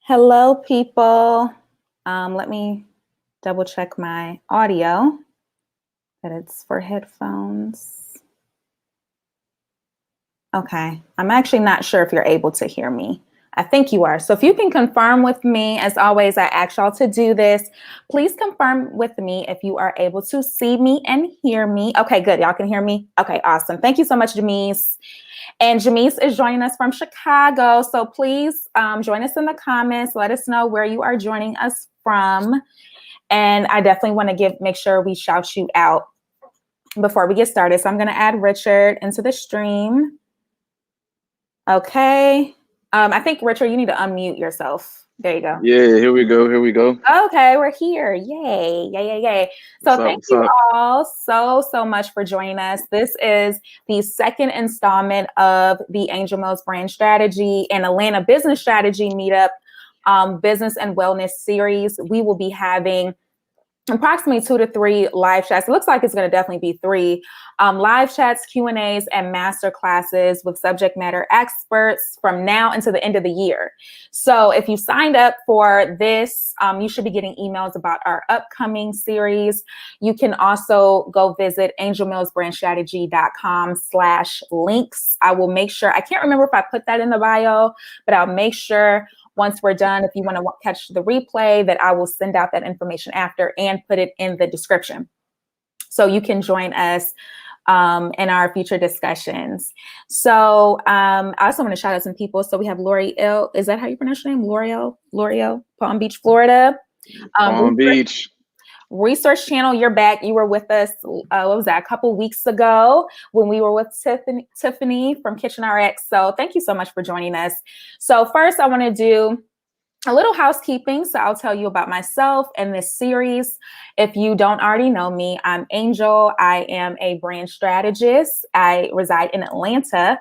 Hello, people. Let me double check my audio, that it's for headphones. Okay, I'm actually not sure if you're able to hear me. I think you are. So if you can confirm with me, as always, I ask y'all to do this. Please confirm with me if you are able to see me and hear me. Okay, good. Y'all can hear me? Okay, awesome. Thank you so much, Jamise. And Jamise is joining us from Chicago. So please join us in the comments. Let us know where you are joining us from. And I definitely want to make sure we shout you out before we get started. So I'm going to add Richard into the stream. Okay. I think, Richard, you need to unmute yourself. There you go. Yeah, here we go. Okay, we're here. Yay. Yay. So thank you all so much for joining us. This is the second installment of the Angel Mills Brand Strategy and Atlanta Business Strategy Meetup Business and Wellness Series. We will be having approximately 2 to 3 live chats. It looks like it's going to definitely be 3 live chats, Q&As, and master classes with subject matter experts from now until the end of the year. So if you signed up for this, you should be getting emails about our upcoming series. You can also go visit angelmillsbrandstrategy.com/links. I will make sure, I can't remember if I put that in the bio, but I'll make sure once we're done, if you want to catch the replay, that I will send out that information after and put it in the description. So you can join us in our future discussions. So I also want to shout out some people. So we have L'Oreal. Is that how you pronounce your name? L'Oreal, Palm Beach, Florida. Palm Beach. Research Channel, you're back. You were with us, what was that, a couple weeks ago when we were with Tiffany from Kitchen RX. So thank you so much for joining us. So first I want to do a little housekeeping. So I'll tell you about myself and this series. If you don't already know me, I'm Angel. I am a brand strategist. I reside in Atlanta.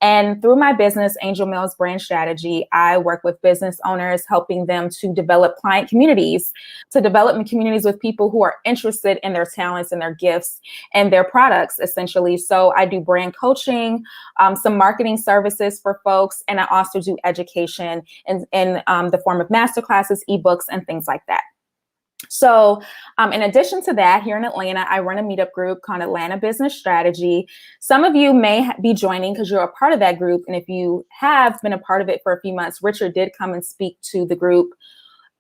And through my business, Angel Mills Brand Strategy, I work with business owners, helping them to develop client communities, with people who are interested in their talents and their gifts and their products, essentially. So I do brand coaching, some marketing services for folks, and I also do education in the form of masterclasses, ebooks, and things like that. So in addition to that, here in Atlanta, I run a meetup group called Atlanta Business Strategy. Some of you may be joining because you're a part of that group. And if you have been a part of it for a few months, Richard did come and speak to the group.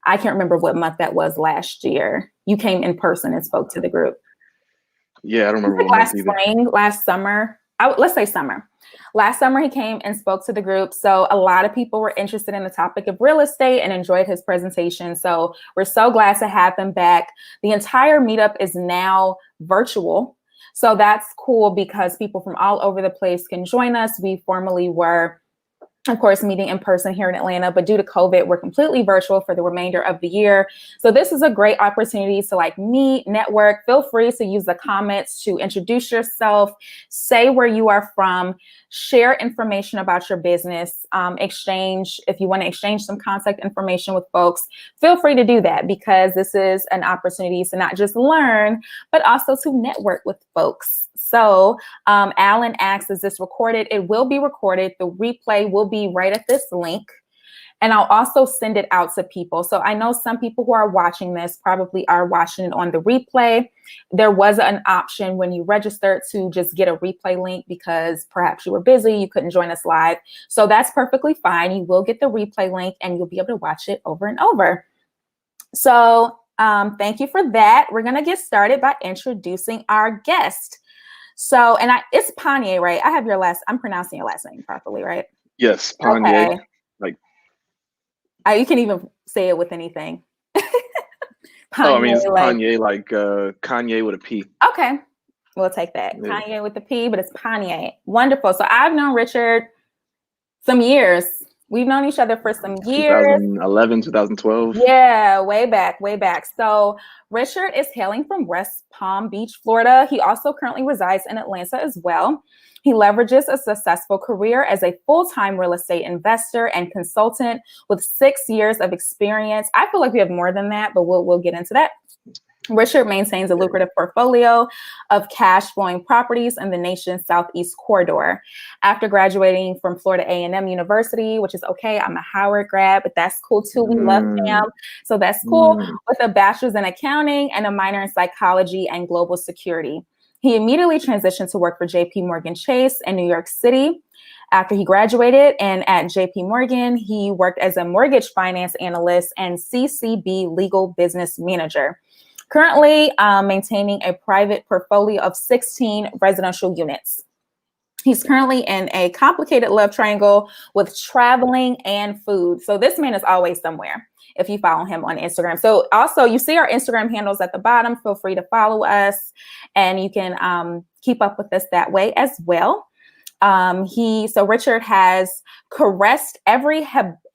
I can't remember what month that was last year. You came in person and spoke to the group. Yeah, I don't remember. Last summer. Let's say summer. Last summer, he came and spoke to the group. So a lot of people were interested in the topic of real estate and enjoyed his presentation. So we're so glad to have him back. The entire meetup is now virtual. So that's cool because people from all over the place can join us. We formerly were, of course, meeting in person here in Atlanta, but due to COVID, we're completely virtual for the remainder of the year. So this is a great opportunity to meet, network. Feel free to use the comments to introduce yourself, say where you are from, share information about your business, if you want to exchange some contact information with folks, feel free to do that because this is an opportunity to not just learn, but also to network with folks. So Alan asks, is this recorded? It will be recorded. The replay will be right at this link. And I'll also send it out to people. So I know some people who are watching this probably are watching it on the replay. There was an option when you registered to just get a replay link because perhaps you were busy, you couldn't join us live. So that's perfectly fine. You will get the replay link and you'll be able to watch it over and over. So thank you for that. We're going to get started by introducing our guest. So, it's Panier, right? I'm pronouncing your last name properly, right? Yes, Panier. Okay. You can even say it with anything. Panier, it's Panier, like Kanye with a P. Okay, we'll take that. Yeah. Kanye with the P, but it's Panier. Wonderful. So I've known Richard some years. We've known each other for some years. 2011, 2012. Yeah, way back. So Richard is hailing from West Palm Beach, Florida. He also currently resides in Atlanta as well. He leverages a successful career as a full-time real estate investor and consultant with 6 years of experience. I feel like we have more than that, but we'll get into that. Richard maintains a lucrative portfolio of cash flowing properties in the nation's southeast corridor. After graduating from Florida A&M University, which is okay, I'm a Howard grad, but that's cool too. We love him. So that's cool. With a bachelor's in accounting and a minor in psychology and global security. He immediately transitioned to work for JP Morgan Chase in New York City. After he graduated, and at JP Morgan, he worked as a mortgage finance analyst and CCB Legal business manager. Currently maintaining a private portfolio of 16 residential units. He's currently in a complicated love triangle with traveling and food. So this man is always somewhere if you follow him on Instagram. So also you see our Instagram handles at the bottom. Feel free to follow us and you can keep up with us that way as well. So Richard has caressed every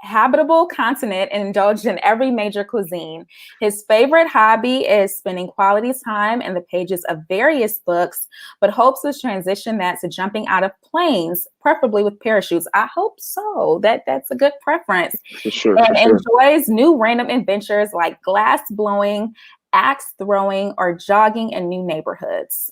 habitable continent and indulged in every major cuisine. His favorite hobby is spending quality time in the pages of various books, but hopes to transition that to jumping out of planes, preferably with parachutes. I hope so. That's a good preference. For sure. And enjoys new random adventures like glass blowing, axe throwing, or jogging in new neighborhoods.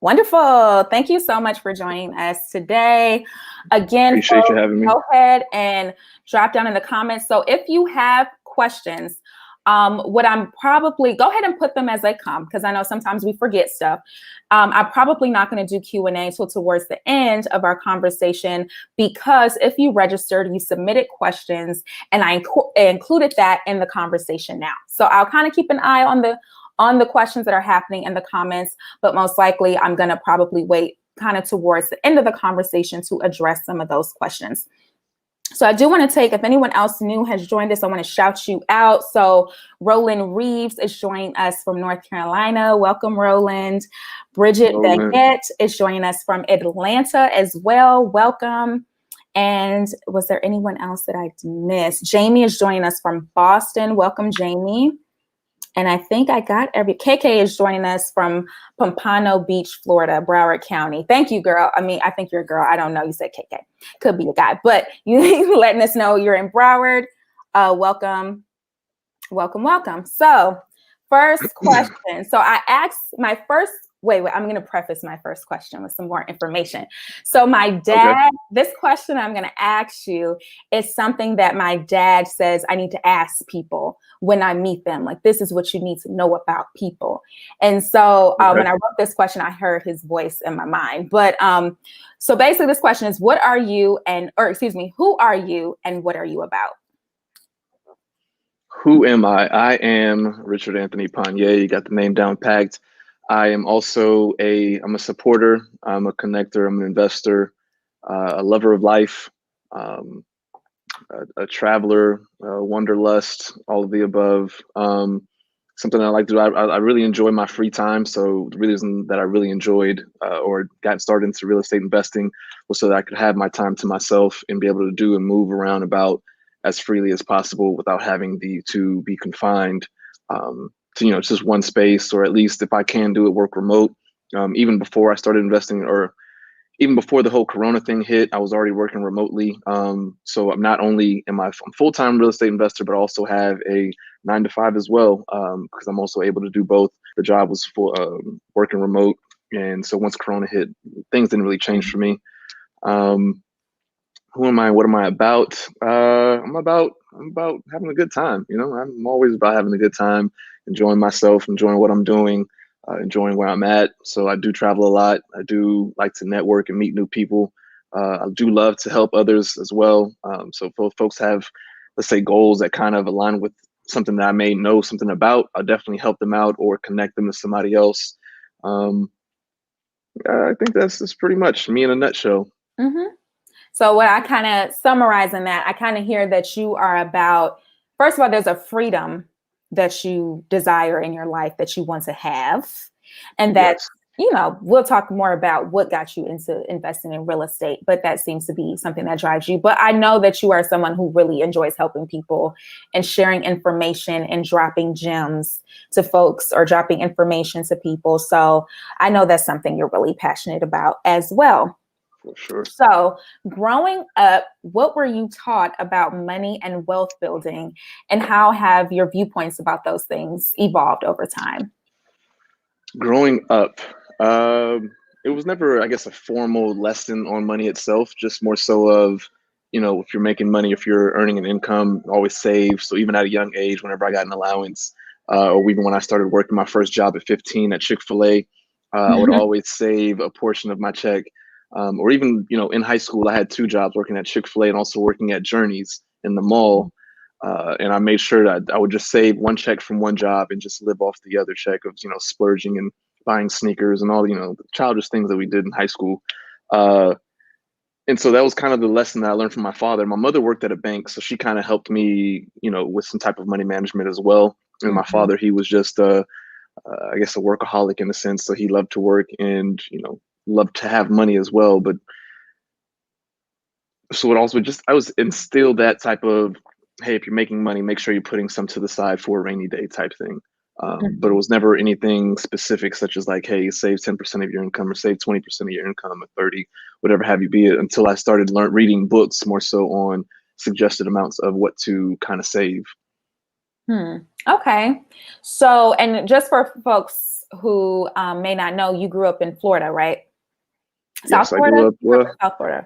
Wonderful. Thank you so much for joining us today. Again, appreciate you having me. Go ahead and drop down in the comments. So if you have questions, go ahead and put them as they come, because I know sometimes we forget stuff. I'm probably not going to do Q&A until towards the end of our conversation, because if you registered, you submitted questions, and I included that in the conversation now. So I'll kind of keep an eye on the questions that are happening in the comments, but most likely I'm going to probably wait kind of towards the end of the conversation to address some of those questions. So I do want to take, if anyone else new has joined us, I want to shout you out. So Roland Reeves is joining us from North Carolina. Welcome, Roland. Bridget Baguette is joining us from Atlanta as well. Welcome. And was there anyone else that I missed? Jamie is joining us from Boston. Welcome, Jamie. And I think I got KK is joining us from Pompano Beach, Florida, Broward County. Thank you, girl. I mean, I think you're a girl. I don't know. You said KK. Could be a guy, but you letting us know you're in Broward. Welcome. Welcome, welcome. So first question. So I asked my first, wait, I'm going to preface my first question with some more information. So my dad, This question I'm going to ask you is something that my dad says I need to ask people when I meet them. Like, this is what you need to know about people. And so when I wrote this question, I heard his voice in my mind. But so basically this question is, who are you and what are you about? Who am I? I am Richard-Anthony Panier. You got the name down packed. I am also I'm a supporter. I'm a connector. I'm an investor, a lover of life, a traveler, wanderlust, all of the above. Something I like to do. I really enjoy my free time. So the reason that I really enjoyed or got started into real estate investing was so that I could have my time to myself and be able to do and move around about as freely as possible without having to be confined to just one space, or at least if I can do it, work remote. Even before I started investing, or even before the whole Corona thing hit, I was already working remotely. So I'm not only am I a full-time real estate investor, but I also have a 9-to-5 as well, because I'm also able to do both. The job was full, working remote, and so once Corona hit, things didn't really change for me. Who am I? What am I about? I'm about having a good time. I'm always about having a good time, enjoying myself, enjoying what I'm doing, enjoying where I'm at. So I do travel a lot. I do like to network and meet new people. I do love to help others as well. So if folks have, let's say, goals that kind of align with something that I may know something about, I'll definitely help them out or connect them to somebody else. I think that's pretty much me in a nutshell. Mm-hmm. So what I kind of summarize in that, I kind of hear that you are about, first of all, there's a freedom that you desire in your life that you want to have. And that, we'll talk more about what got you into investing in real estate, but that seems to be something that drives you. But I know that you are someone who really enjoys helping people and sharing information and dropping gems to folks or dropping information to people. So I know that's something you're really passionate about as well. For sure. So, growing up, what were you taught about money and wealth building, and how have your viewpoints about those things evolved over time? Growing up, it was never, I guess, a formal lesson on money itself, just more so of, if you're making money, if you're earning an income, always save. So even at a young age, whenever I got an allowance, or even when I started working my first job at 15 at Chick-fil-A, I would always save a portion of my check. Or even, in high school, I had two jobs, working at Chick-fil-A and also working at Journeys in the mall. And I made sure that I would just save one check from one job and just live off the other check of, splurging and buying sneakers and all, the childish things that we did in high school. And so that was kind of the lesson that I learned from my father. My mother worked at a bank, so she kind of helped me, with some type of money management as well. And my father, he was just, I guess, a workaholic in a sense. So he loved to work and, loved to have money as well. But so it also I was instilled that type of, hey, if you're making money, make sure you're putting some to the side for a rainy day type thing. But it was never anything specific, such as like, hey, save 10% of your income or save 20% of your income or 30, whatever have you be it, until I started reading books more so on suggested amounts of what to kind of save. Okay. So, and just for folks who may not know, you grew up in Florida, right? South Yes, I Florida? grew up, well, South Florida.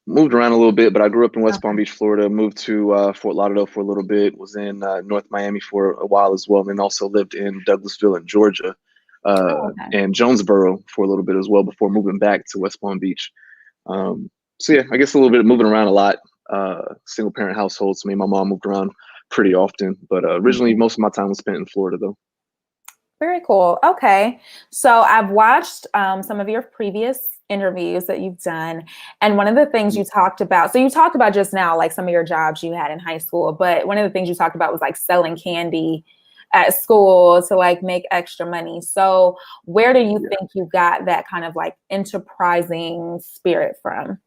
moved around a little bit, but I grew up in West Palm Beach, Florida, moved to Fort Lauderdale for a little bit, was in North Miami for a while as well, and then also lived in Douglasville in Georgia, and Jonesboro for a little bit as well before moving back to West Palm Beach. So yeah, I guess a little bit of moving around a lot, single parent household, so me and my mom moved around pretty often, but originally most of my time was spent in Florida though. Very cool. Okay. So I've watched some of your previous interviews that you've done. And one of the things you talked about, so you talked about just now, like some of your jobs you had in high school, but one of the things you talked about was like selling candy at school to like make extra money. So where do you think you got that kind of like enterprising spirit from?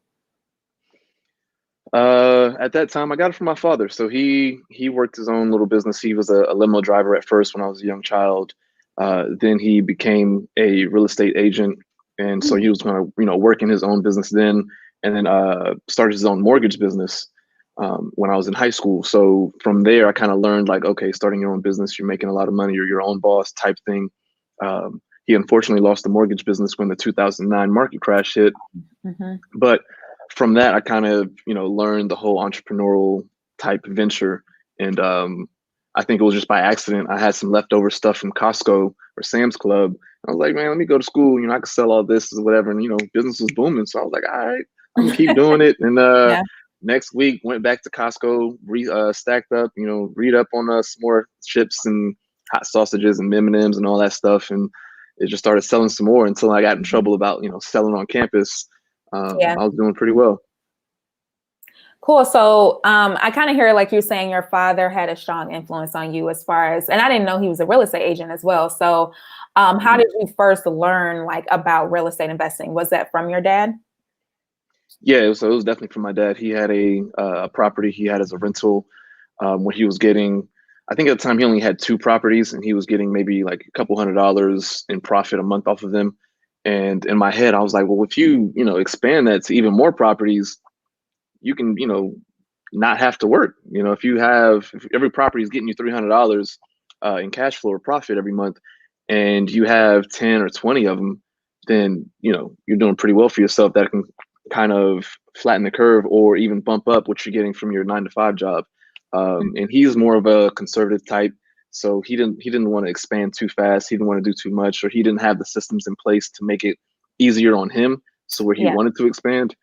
At that time, I got it from my father. So he worked his own little business. He was a limo driver at first when I was a young child. Then he became a real estate agent, and so he was going to work in his own business then, and then started his own mortgage business when I was in high school. So from there, I kind of learned like, okay, starting your own business, you're making a lot of money, you're your own boss type thing. He unfortunately lost the mortgage business when the 2009 market crash hit, but from that, I kind of, learned the whole entrepreneurial type venture. And I think it was just by accident. I had some leftover stuff from Costco or Sam's Club. I was like, man, let me go to school. I could sell all this or whatever. And, business was booming. So I was like, all right, I'm gonna keep doing it. And next week went back to Costco, stacked up, read up on some more chips and hot sausages and M&Ms and all that stuff. And it just started selling some more until I got in trouble about, selling on campus. I was doing pretty well. Cool. So I kind of hear like you're saying your father had a strong influence on you as far as, and I didn't know he was a real estate agent as well. So how did you first learn like about real estate investing? Was that from your dad? Yeah, so it was definitely from my dad. He had a property he had as a rental when he was getting, I think at the time he only had two properties and he was getting maybe like a couple $100s in profit a month off of them. And in my head, I was like, well, if you, expand that to even more properties, you can, not have to work. If every property is getting you $300 in cash flow or profit every month, and you have 10 or 20 of them, then, you're doing pretty well for yourself. That can kind of flatten the curve or even bump up what you're getting from your 9-to-5 job. And he's more of a conservative type. So he didn't want to expand too fast. He didn't want to do too much, or he didn't have the systems in place to make it easier on him. So where he wanted to expand.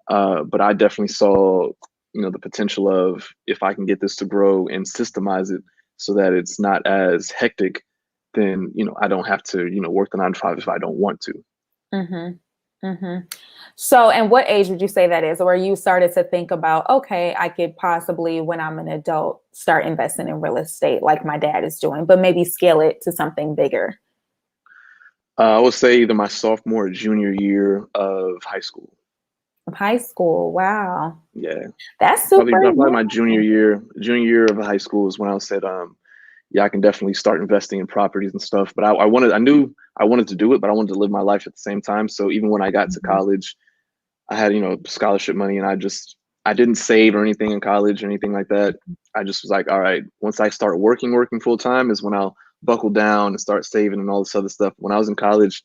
But I definitely saw, the potential of if I can get this to grow and systemize it so that it's not as hectic, then, I don't have to, work the 9-to-5 if I don't want to. So, and what age would you say that is, where you started to think about, okay, I could possibly, when I'm an adult, start investing in real estate like my dad is doing, but maybe scale it to something bigger? I would say either my sophomore or junior year of high school. Of high school. Wow. Yeah. That's super. Probably my junior year of high school is when I said, yeah, I can definitely start investing in properties and stuff. But I knew I wanted to do it, but I wanted to live my life at the same time. So even when I got to college, I had, scholarship money, and I didn't save or anything in college or anything like that. I just was like, all right, once I start working full time is when I'll buckle down and start saving and all this other stuff. When I was in college,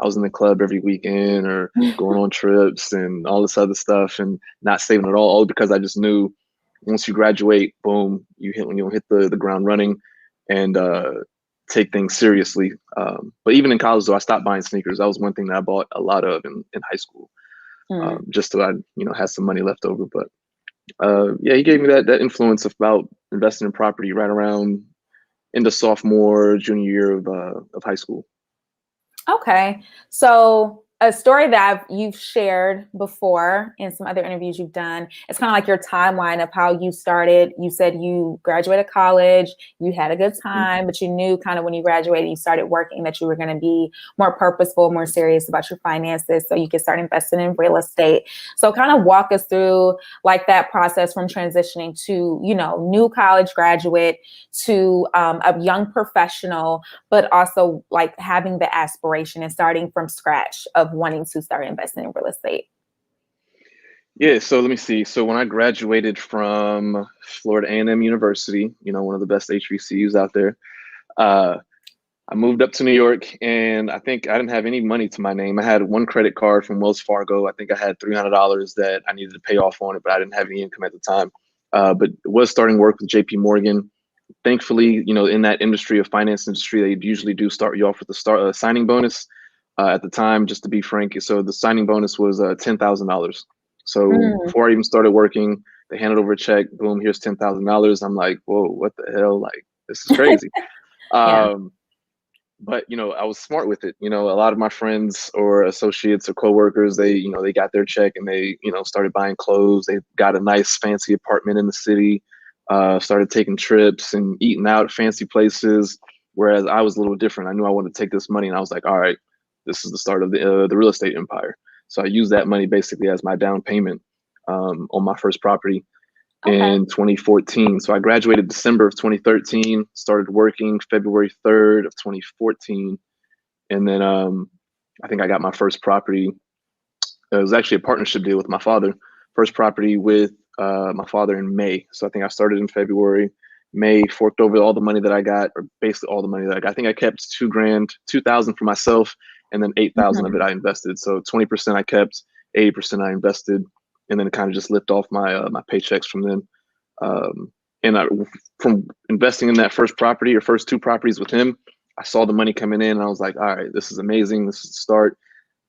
I was in the club every weekend or going on trips and all this other stuff and not saving at all because I just knew once you graduate, boom, you'll hit the ground running and take things seriously. But even in college, though, I stopped buying sneakers. That was one thing that I bought a lot of in high school, just so I had some money left over. But yeah, he gave me that influence about investing in property right around into sophomore, junior year of high school. Okay. So a story that you've shared before in some other interviews you've done, it's kind of like your timeline of how you started. You said you graduated college, you had a good time, but you knew kind of when you graduated, you started working that you were going to be more purposeful, more serious about your finances so you could start investing in real estate. So kind of walk us through like that process from transitioning to, new college graduate to a young professional, but also like having the aspiration and starting from scratch of wanting to start investing in real estate. Yeah, so let me see. So when I graduated from Florida A&M University, one of the best HBCUs out there, I moved up to New York, and I think I didn't have any money to my name. I had one credit card from Wells Fargo. I think I had $300 that I needed to pay off on it, but I didn't have any income at the time. But was starting work with JP Morgan. Thankfully, in that industry of finance industry, they usually do start you off with a signing bonus. At the time, just to be frank, so the signing bonus was $10,000. So before I even started working, they handed over a check. Boom, here's $10,000. I'm like, whoa, what the hell? Like, this is crazy. Yeah. But I was smart with it. A lot of my friends or associates or coworkers, they got their check and they started buying clothes. They got a nice fancy apartment in the city. Started taking trips and eating out at fancy places. Whereas I was a little different. I knew I wanted to take this money, and I was like, all right, this is the start of the real estate empire. So I used that money basically as my down payment on my first property in 2014. So I graduated December of 2013, started working February 3rd of 2014. And then I think I got my first property. It was actually a partnership deal with my father. First property with my father in May. So I think I started in February. May, forked over all the money that I got, or basically all the money that I got. I think I kept $2,000 for myself, and then 8,000 of it I invested. So 20% I kept, 80% I invested, and then kind of just lift off my my paychecks from them. From investing in that first property or first two properties with him, I saw the money coming in, and I was like, all right, this is amazing. This is the start.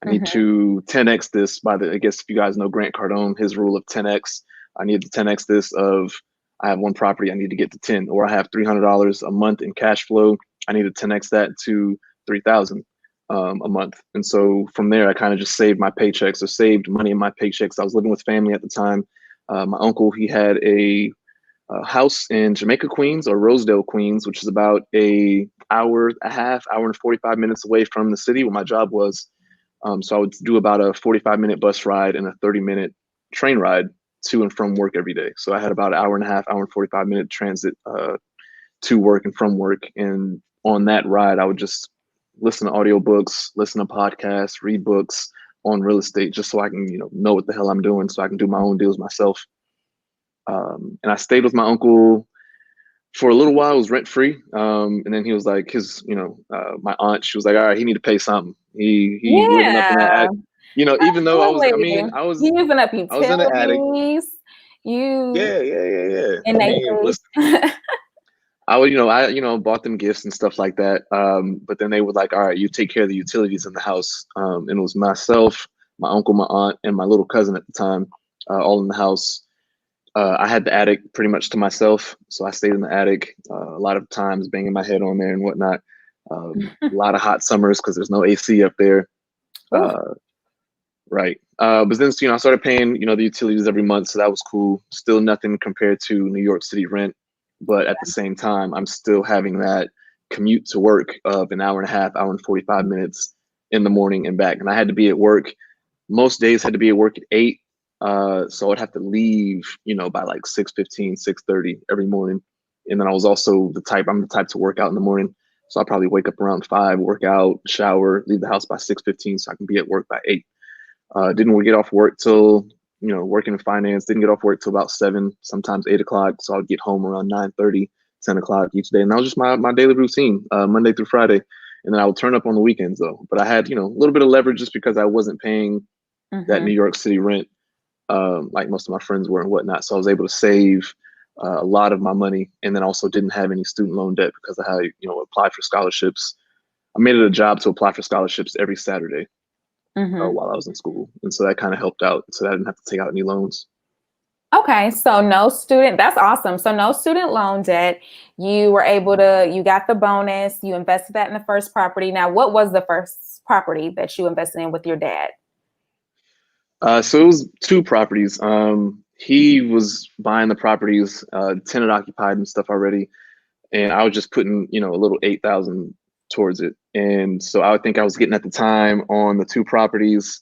I need to 10x this I guess if you guys know Grant Cardone, his rule of 10x. I need to 10x this of I have one property, I need to get to 10, or I have $300 a month in cash flow. I need to 10x that to 3,000 a month. And so from there, I kind of just saved my paychecks or saved money in my paychecks. I was living with family at the time. My uncle, he had a house in Jamaica, Queens, or Rosedale, Queens, which is about a hour and 45 minutes away from the city where my job was. So I would do about a 45-minute bus ride and a 30-minute train ride to and from work every day. So I had about an hour and a half, hour and 45-minute transit to work and from work. And on that ride, I would just listen to audiobooks, listen to podcasts, read books on real estate, just so I can, know what the hell I'm doing, so I can do my own deals myself. And I stayed with my uncle for a little while. It was rent free. And then he was like, my aunt, she was like, all right, he need to pay something. He living up in that attic. Even though I was in the attic. Yeah. And listen, I bought them gifts and stuff like that. But then they were like, all right, you take care of the utilities in the house. And it was myself, my uncle, my aunt, and my little cousin at the time, all in the house. I had the attic pretty much to myself, so I stayed in the attic a lot of times, banging my head on there and whatnot. A lot of hot summers because there's no AC up there. Right. But then, I started paying, the utilities every month, so that was cool. Still nothing compared to New York City rent, but at the same time, I'm still having that commute to work of an hour and a half, hour and 45 minutes in the morning and back. And I had to be at work. Most days had to be at work at 8. So I'd have to leave, by like 6:15, 6:30 every morning. And then I was also I'm the type to work out in the morning. So I'll probably wake up around 5, work out, shower, leave the house by 6:15 so I can be at work by 8. Didn't get off work till, working in finance, didn't get off work till about 7, sometimes 8 o'clock. So I would get home around 9:30, 10 o'clock each day. And that was just my daily routine, Monday through Friday. And then I would turn up on the weekends though. But I had, a little bit of leverage just because I wasn't paying that New York City rent like most of my friends were and whatnot. So I was able to save a lot of my money, and then also didn't have any student loan debt because I had, applied for scholarships. I made it a job to apply for scholarships every Saturday while I was in school. And so that kind of helped out. So I didn't have to take out any loans. Okay, so that's awesome. So no student loan debt. You got the bonus, you invested that in the first property. Now, what was the first property that you invested in with your dad? So it was 2 properties. He was buying the properties, tenant occupied and stuff already. And I was just putting, a little 8,000 towards it. And so I would think I was getting at the time on the 2 properties.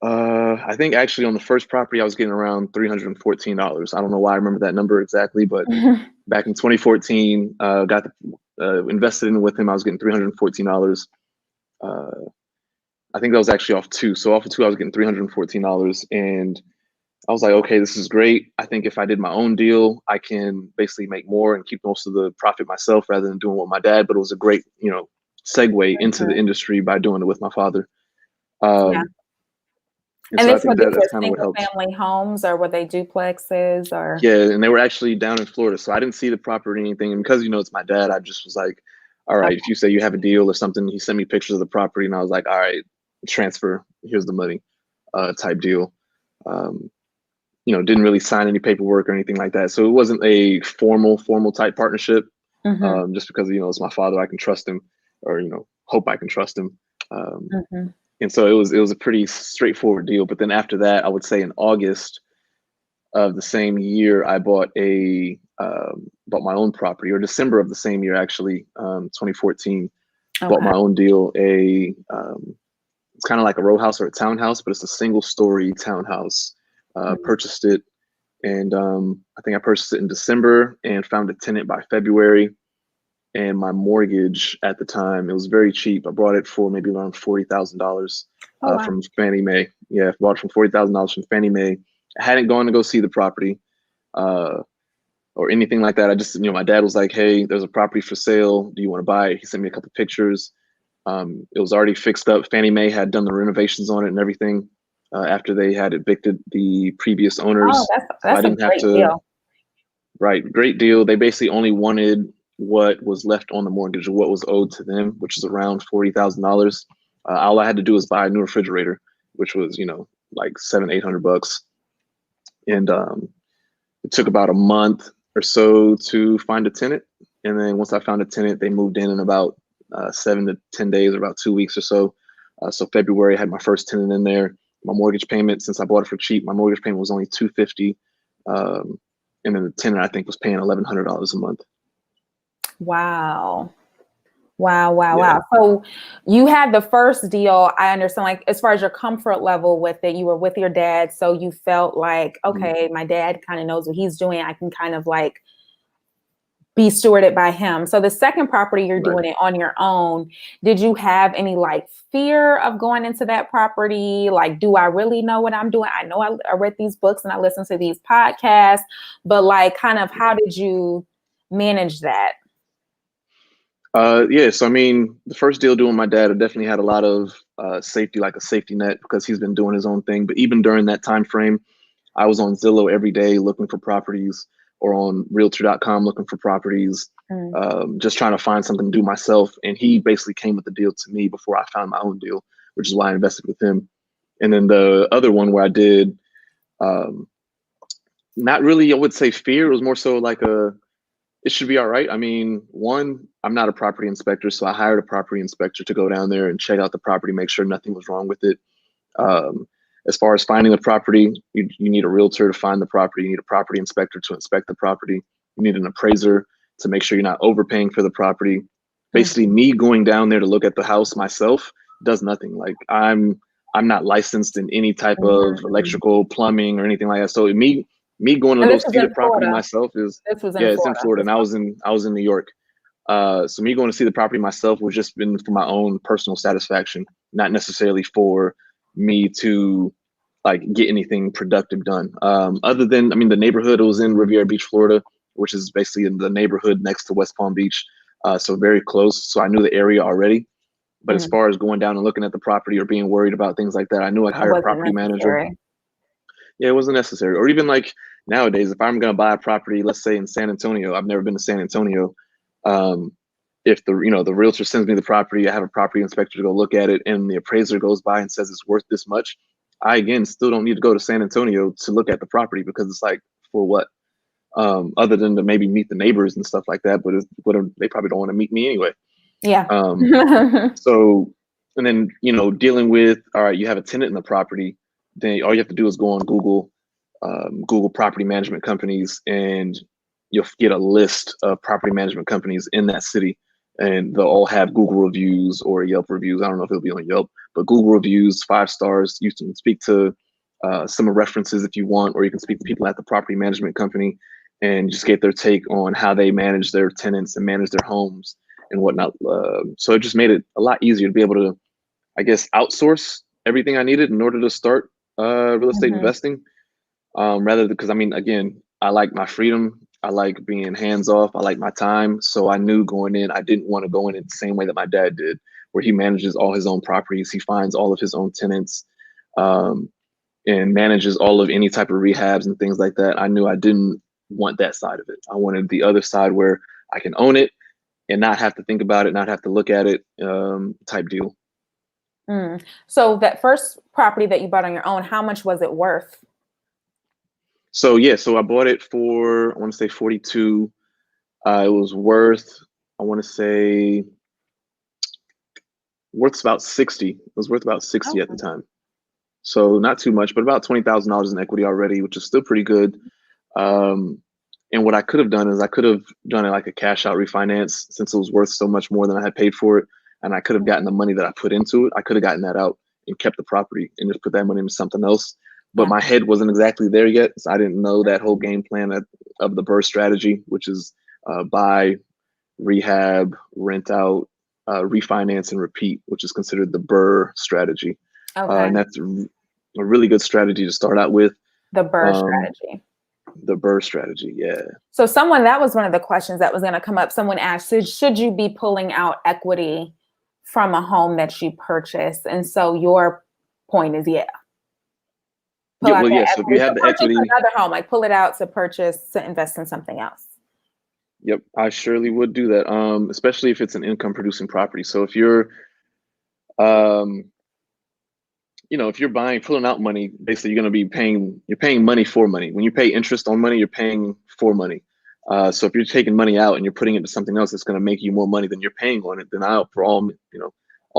I think actually on the first property, I was getting around $314. I don't know why I remember that number exactly, but back in 2014, invested in with him. I was getting $314. I think that was actually off 2. So off of 2, I was getting $314. And I was like, okay, this is great. I think if I did my own deal, I can basically make more and keep most of the profit myself rather than doing it with my dad. But it was a great, segue into the industry by doing it with my father. Yeah. And so I think that's kind of what helped. Family homes, or were they duplexes, or? Yeah, and they were actually down in Florida. So I didn't see the property or anything. And because, it's my dad, I just was like, all right, if you say you have a deal or something, he sent me pictures of the property and I was like, all right, transfer, here's the money, type deal. Didn't really sign any paperwork or anything like that. So it wasn't a formal type partnership. Just because, it's my father, I can trust him, or, hope I can trust him. And so it was a pretty straightforward deal. But then after that, I would say in August of the same year, I bought my own property, or December of the same year, actually, 2014, bought my own deal. It's kind of like a row house or a townhouse, but it's a single story townhouse. Purchased it, and I think I purchased it in December and found a tenant by February. And my mortgage at the time, it was very cheap. I bought it for maybe around $40,000 from Fannie Mae. Yeah, I bought it for $40,000 from Fannie Mae. I hadn't gone to go see the property or anything like that. I just, my dad was like, hey, there's a property for sale. Do you want to buy it? He sent me a couple of pictures. It was already fixed up. Fannie Mae had done the renovations on it and everything after they had evicted the previous owners. Oh, that's a great deal. Right, great deal. They basically only wanted what was left on the mortgage, or what was owed to them, which is around $40,000. All I had to do was buy a new refrigerator, which was, like $700-800. And it took about a month or so to find a tenant. And then once I found a tenant, they moved in about 7 to 10 days, or about 2 weeks or so. So February, I had my first tenant in there. My mortgage payment, since I bought it for cheap, my mortgage payment was only $250. And then the tenant, I think, was paying $1,100 a month. Wow. So you had the first deal. I understand, like, as far as your comfort level with it, you were with your dad. So you felt like, okay, my dad kind of knows what he's doing. I can kind of like be stewarded by him. So the second property, you're doing it on your own. Did you have any like fear of going into that property? Like, do I really know what I'm doing? I know I read these books and I listened to these podcasts, but like, kind of, how did you manage that? Yeah, so I mean, the first deal doing my dad, I definitely had a lot of safety, like a safety net, because he's been doing his own thing. But even during that time frame, I was on Zillow every day looking for properties, or on realtor.com looking for properties, just trying to find something to do myself. And he basically came with the deal to me before I found my own deal, which is why I invested with him. And then the other one where I did, not really, I would say fear, it was more so like it should be all right. I mean, one, I'm not a property inspector, so I hired a property inspector to go down there and check out the property, make sure nothing was wrong with it. As far as finding the property, you need a realtor to find the property. You need a property inspector to inspect the property. You need an appraiser to make sure you're not overpaying for the property. Basically, me going down there to look at the house myself does nothing. Like, I'm not licensed in any type of electrical, plumbing, or anything like that. So me going to go see the property myself is, it's in Florida, and I was in New York. So me going to see the property myself was just been for my own personal satisfaction, not necessarily for me to like get anything productive done. Other than, I mean, the neighborhood, it was in Riviera Beach, Florida, which is basically in the neighborhood next to West Palm Beach. So very close. So I knew the area already. But as far as going down and looking at the property or being worried about things like that, I knew I'd hire a wasn't property manager. necessary. Yeah, it wasn't necessary. Or even like nowadays, if I'm going to buy a property, let's say in San Antonio, I've never been to San Antonio. If the the realtor sends me the property, I have a property inspector to go look at it, and the appraiser goes by and says it's worth this much, I again still don't need to go to San Antonio to look at the property, because it's like, for what? Other than to maybe meet the neighbors and stuff like that, but they probably don't want to meet me anyway. Yeah. So, and then, dealing with, all right, you have a tenant in the property, then all you have to do is go on Google, Google property management companies, and you'll get a list of property management companies in that city, and they'll all have Google reviews or Yelp reviews. I don't know if it'll be on Yelp, but Google reviews, 5 stars. You can speak to some references if you want, or you can speak to people at the property management company and just get their take on how they manage their tenants and manage their homes and whatnot. So it just made it a lot easier to be able to, I guess, outsource everything I needed in order to start real estate investing. Rather, because I mean, again, I like my freedom. I like being hands off. I like my time. So I knew going in, I didn't want to go in it the same way that my dad did, where he manages all his own properties. He finds all of his own tenants, and manages all of any type of rehabs and things like that. I knew I didn't want that side of it. I wanted the other side where I can own it and not have to think about it, not have to look at it, type deal. So that first property that you bought on your own, how much was it worth? So yeah, so I bought it for, I want to say 42. It was worth, I want to say, about 60. It was worth about 60 at the time. So not too much, but about $20,000 in equity already, which is still pretty good. And what I could have done is I could have done it like a cash out refinance, since it was worth so much more than I had paid for it. And I could have gotten the money that I put into it. I could have gotten that out and kept the property and just put that money into something else. But my head wasn't exactly there yet. So I didn't know that whole game plan of the BRRRR strategy, which is buy, rehab, rent out, refinance, and repeat, which is considered the BRRRR strategy. And that's a really good strategy to start out with. The BRRRR strategy. The BRRRR strategy, yeah. So that was one of the questions that was going to come up. Someone asked, should you be pulling out equity from a home that you purchased? And so your point is, yeah. So if you have the equity, another home, like pull it out to invest in something else. Yep, I surely would do that. Especially if it's an income producing property. So if you're, if you're pulling out money, basically you're paying money for money. When you pay interest on money, you're paying for money. So if you're taking money out and you're putting it into something else that's going to make you more money than you're paying on it, then for all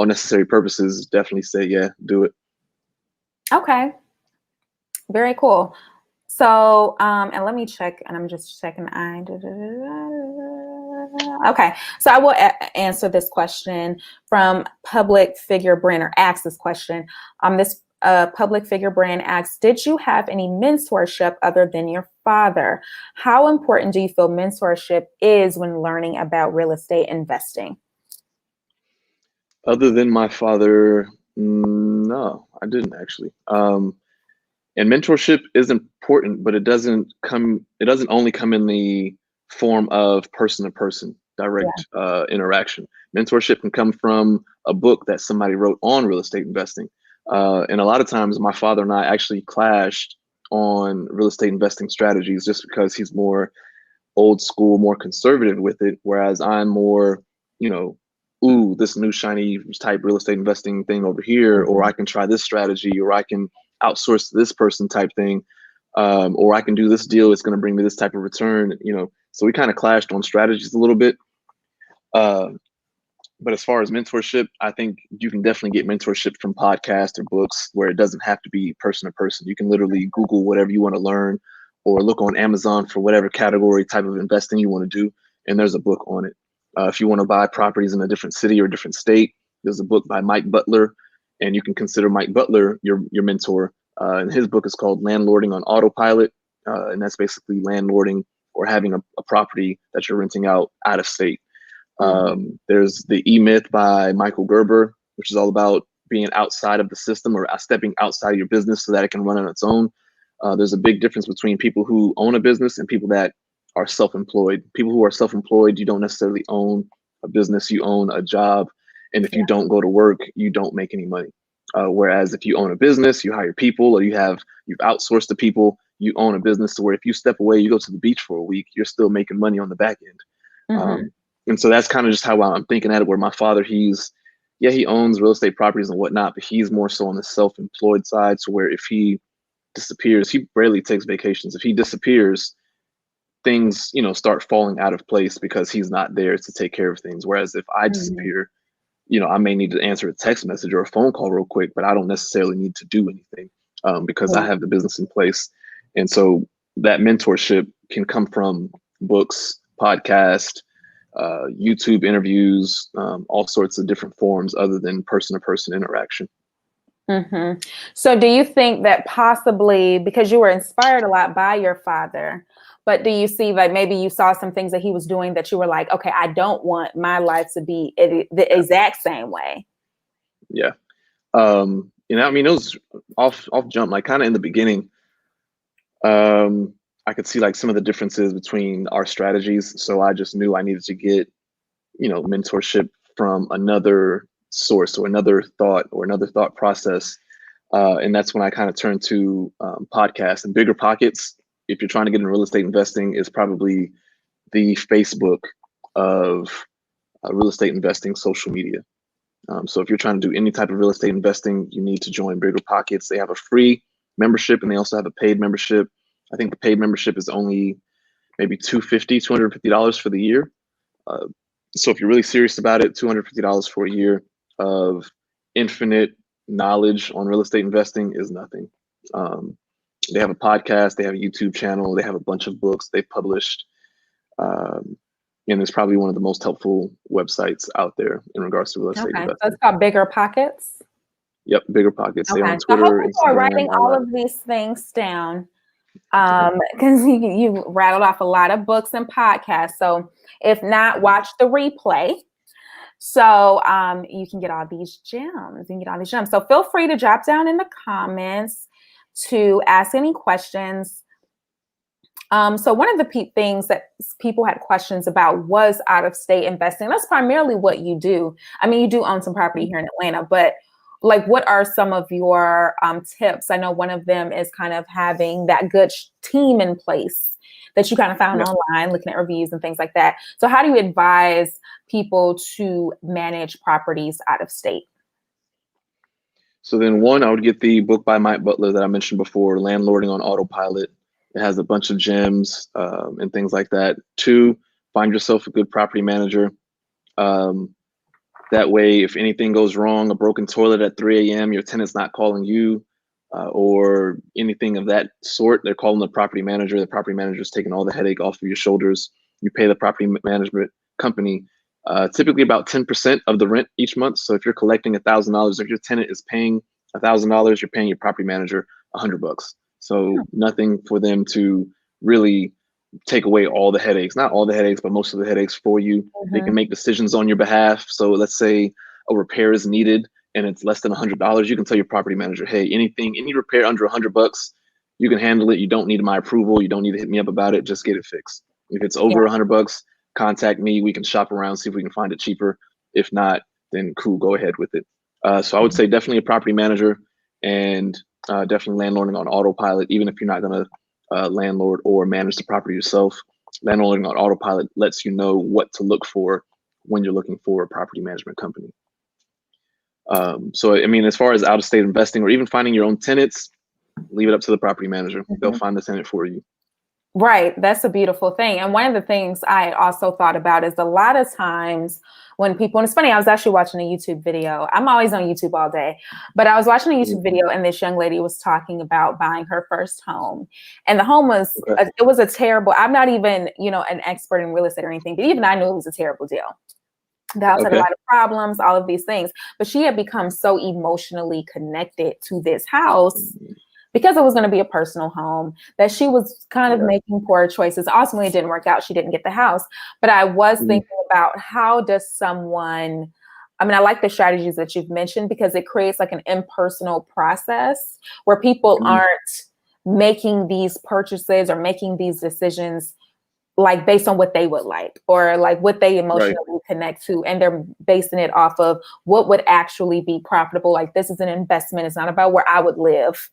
necessary purposes, definitely say, yeah, do it. Okay. Very cool. So, and let me check, and I'm just checking. Okay. So I will answer this question from public figure brand, or ask this question. This public figure brand asks, did you have any mentorship other than your father? How important do you feel mentorship is when learning about real estate investing? Other than my father, no, I didn't actually. And mentorship is important, but it doesn't only come in the form of person to person direct interaction. Mentorship can come from a book that somebody wrote on real estate investing. And a lot of times my father and I actually clashed on real estate investing strategies, just because he's more old school, more conservative with it, whereas I'm more, this new shiny type real estate investing thing over here, or I can try this strategy, or I can outsource to this person type thing, or I can do this deal, it's going to bring me this type of return, so we kind of clashed on strategies a little bit. But as far as mentorship, I think you can definitely get mentorship from podcasts or books, where it doesn't have to be person to person. You can literally Google whatever you want to learn, or look on Amazon for whatever category type of investing you want to do, and there's a book on it. If you want to buy properties in a different city or different state, there's a book by Mike Butler, and you can consider Mike Butler your mentor. And his book is called Landlording on Autopilot, and that's basically landlording or having a property that you're renting out of state. There's The E-Myth by Michael Gerber, which is all about being outside of the system or stepping outside of your business so that it can run on its own. There's a big difference between people who own a business and people that are self-employed. People who are self-employed, you don't necessarily own a business, you own a job. And if you don't go to work, you don't make any money. Whereas if you own a business, you hire people, or you've outsourced to people, you own a business to where if you step away, you go to the beach for a week, you're still making money on the back end. And so that's kind of just how I'm thinking at it, where my father, he owns real estate properties and whatnot, but he's more so on the self-employed side. So where if he disappears, he rarely takes vacations. If he disappears, things, start falling out of place because he's not there to take care of things. Whereas if I disappear, I may need to answer a text message or a phone call real quick, but I don't necessarily need to do anything because I have the business in place. And so that mentorship can come from books, podcasts, YouTube interviews, all sorts of different forms other than person-to-person interaction. So do you think that possibly because you were inspired a lot by your father, but do you see like maybe you saw some things that he was doing that you were like, okay, I don't want my life to be the exact same way? Yeah. It was off jump, like kind of in the beginning. I could see like some of the differences between our strategies. So I just knew I needed to get, mentorship from another source or another thought process. And that's when I kind of turned to podcasts and Bigger Pockets. If you're trying to get into real estate investing, is probably the Facebook of real estate investing social media. So if you're trying to do any type of real estate investing, you need to join Bigger Pockets. They have a free membership and they also have a paid membership. I think the paid membership is only maybe $250 for the year. So if you're really serious about it, $250 for a year of infinite knowledge on real estate investing is nothing. They have a podcast, they have a YouTube channel, they have a bunch of books they've published. And it's probably one of the most helpful websites out there in regards to real estate investing. So it's called Bigger Pockets? Yep, Bigger Pockets. Okay. They're on Twitter, so I hope people are writing Instagram, all of these things down because you rattled off a lot of books and podcasts. So if not, watch the replay. So you can get all these gems. So feel free to drop down in the comments to ask any questions. So one of the things that people had questions about was out-of-state investing. That's primarily what you do. I mean, you do own some property here in Atlanta, but like, what are some of your tips? I know one of them is kind of having that good team in place that you kind of found online, looking at reviews and things like that. So how do you advise people to manage properties out of state? So then one, I would get the book by Mike Butler that I mentioned before, Landlording on Autopilot. It has a bunch of gems and things like that. Two, find yourself a good property manager. That way, if anything goes wrong, a broken toilet at 3 a.m., your tenant's not calling you or anything of that sort. They're calling the property manager. The property manager's taking all the headache off of your shoulders. You pay the property management company typically about 10% of the rent each month. So if you're collecting $1,000, if your tenant is paying $1,000, you're paying your property manager $100. So nothing for them to really take away all the headaches, not all the headaches, but most of the headaches for you. They can make decisions on your behalf. So let's say a repair is needed and it's less than $100. You can tell your property manager, hey, any repair under $100, you can handle it. You don't need my approval. You don't need to hit me up about it. Just get it fixed. If it's over $100, contact me. We can shop around, see if we can find it cheaper. If not, then cool, go ahead with it. So I would say definitely a property manager and definitely landlording on autopilot, even if you're not going to landlord or manage the property yourself. Landlording on autopilot lets you know what to look for when you're looking for a property management company. So, I mean, as far as out-of-state investing or even finding your own tenants, leave it up to the property manager. They'll find the tenant for you. Right. That's a beautiful thing. And one of the things I also thought about is a lot of times when people, and it's funny, I was actually watching a YouTube video. I'm always on YouTube all day, but I was watching a YouTube video and this young lady was talking about buying her first home. And the home was, it was a terrible, I'm not even, an expert in real estate or anything, but even I knew it was a terrible deal. The house had a lot of problems, all of these things, but she had become so emotionally connected to this house because it was going to be a personal home that she was kind of making poor choices. Ultimately, it didn't work out. She didn't get the house. But I was thinking about how does someone I mean, I like the strategies that you've mentioned because it creates like an impersonal process where people aren't making these purchases or making these decisions like based on what they would like or like what they emotionally connect to. And they're basing it off of what would actually be profitable. Like this is an investment. It's not about where I would live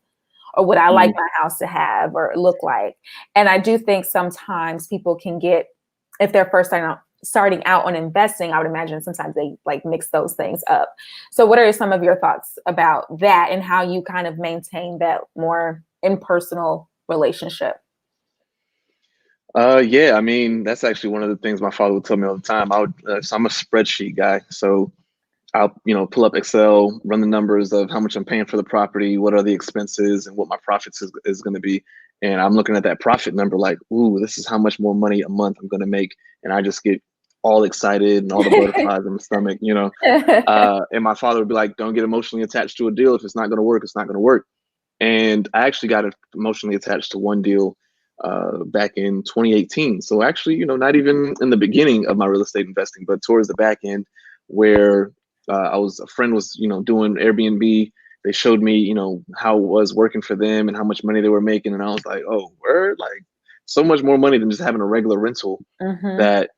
or what I like my house to have or look like. And I do think sometimes people can get, if they're first starting out on investing, I would imagine sometimes they like mix those things up. So what are some of your thoughts about that and how you kind of maintain that more impersonal relationship? Yeah, I mean, that's actually one of the things my father would tell me all the time. So I'm a spreadsheet guy. So I'll, pull up Excel, run the numbers of how much I'm paying for the property, what are the expenses, and what my profits is going to be. And I'm looking at that profit number like, ooh, this is how much more money a month I'm going to make. And I just get all excited and all the butterflies in my stomach, And my father would be like, don't get emotionally attached to a deal. If it's not going to work, it's not going to work. And I actually got emotionally attached to one deal back in 2018. So actually, not even in the beginning of my real estate investing, but towards the back end where a friend was, doing Airbnb. They showed me, how it was working for them and how much money they were making. And I was like, oh, word, like so much more money than just having a regular rental that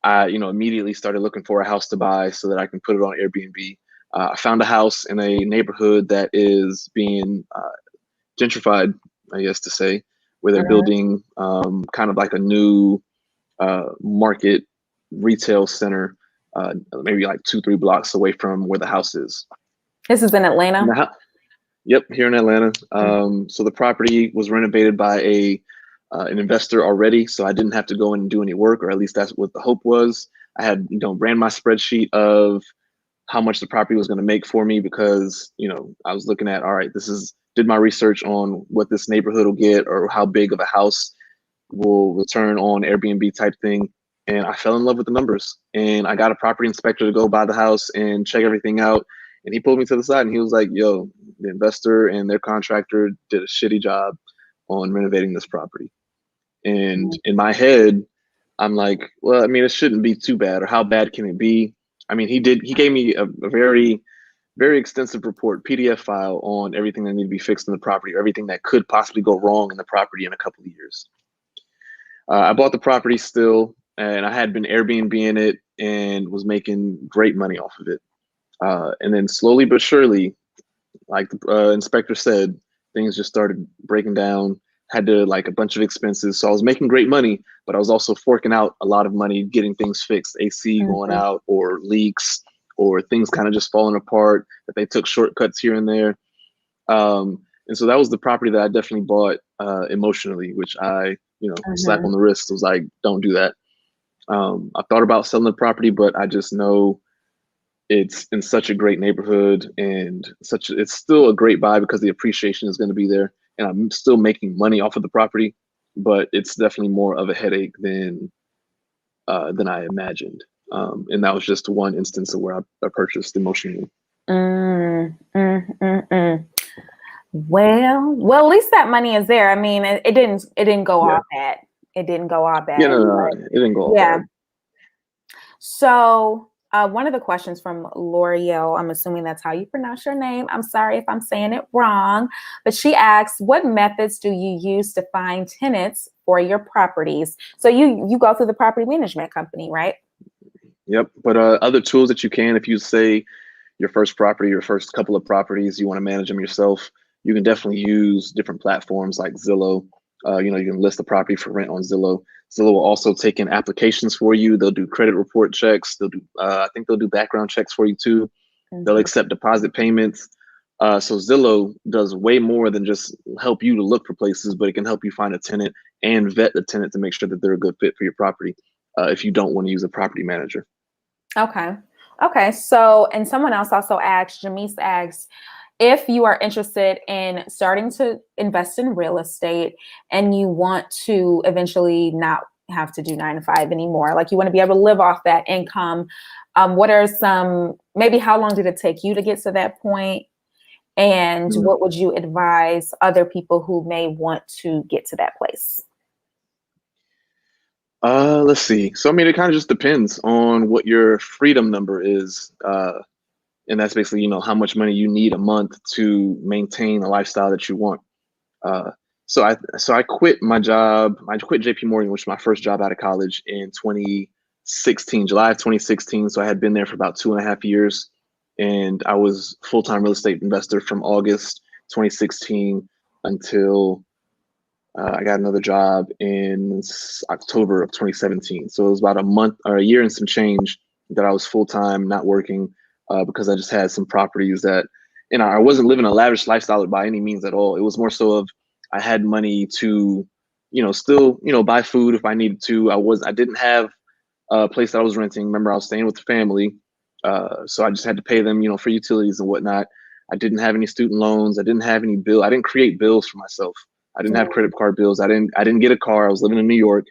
I, immediately started looking for a house to buy so that I can put it on Airbnb. I found a house in a neighborhood that is being gentrified, I guess to say, where they're building kind of like a new market retail center, maybe like 2-3 blocks away from where the house is. This is in Atlanta? Yep, here in Atlanta. So the property was renovated by an investor already, so I didn't have to go in and do any work, or at least that's what the hope was. I had, ran my spreadsheet of how much the property was going to make for me because, I was looking at, all right, did my research on what this neighborhood will get or how big of a house will return on Airbnb type thing. And I fell in love with the numbers and I got a property inspector to go by the house and check everything out. And he pulled me to the side and he was like, yo, the investor and their contractor did a shitty job on renovating this property. And in my head, I'm like, well, I mean, it shouldn't be too bad, or how bad can it be? I mean, he gave me a very, very extensive report, PDF file on everything that needed to be fixed in the property, or everything that could possibly go wrong in the property in a couple of years. I bought the property still, and I had been Airbnb-ing it and was making great money off of it. And then slowly but surely, like the inspector said, things just started breaking down, had to like a bunch of expenses. So I was making great money, but I was also forking out a lot of money getting things fixed, AC going out or leaks or things kind of just falling apart that they took shortcuts here and there. And so that was the property that I definitely bought emotionally, which I, slap on the wrist was like, don't do that. I thought about selling the property, but I just know it's in such a great neighborhood and it's still a great buy because the appreciation is going to be there and I'm still making money off of the property, but it's definitely more of a headache than I imagined. And that was just one instance of where I purchased emotionally. Well, at least that money is there. I mean, it didn't go all bad. It didn't go all bad. Yeah, no, it didn't go all bad. So one of the questions from L'Oreal, I'm assuming that's how you pronounce your name. I'm sorry if I'm saying it wrong, but she asks, what methods do you use to find tenants for your properties? So you go through the property management company, right? Yep. But other tools that you can, if you say your first property, your first couple of properties, you want to manage them yourself, you can definitely use different platforms like Zillow. You can list the property for rent on Zillow. Zillow will also take in applications for you. They'll do credit report checks. They'll do, I think they'll do background checks for you too. They'll accept deposit payments. So Zillow does way more than just help you to look for places, but it can help you find a tenant and vet the tenant to make sure that they're a good fit for your property if you don't want to use a property manager. Okay. So, and someone else also asked, Jamise asks, if you are interested in starting to invest in real estate and you want to eventually not have to do 9 to 5 anymore, like you want to be able to live off that income, what are maybe how long did it take you to get to that point? And what would you advise other people who may want to get to that place? Let's see. So I mean, it kind of just depends on what your freedom number is. And that's basically, how much money you need a month to maintain a lifestyle that you want. Uh, so I quit my job. I quit JP Morgan, which was my first job out of college in 2016, July of 2016. So I had been there for about 2.5 years, and I was full-time real estate investor from August 2016 until I got another job in October of 2017. So it was about a month or a year and some change that I was full-time, not working, because I just had some properties that, I wasn't living a lavish lifestyle by any means at all. It was more so of I had money to, still, buy food if I needed to. I didn't have a place that I was renting. Remember, I was staying with the family. So I just had to pay them, for utilities and whatnot. I didn't have any student loans. I didn't have any bill. I didn't create bills for myself. I didn't have credit card bills. I didn't get a car. I was living in New York.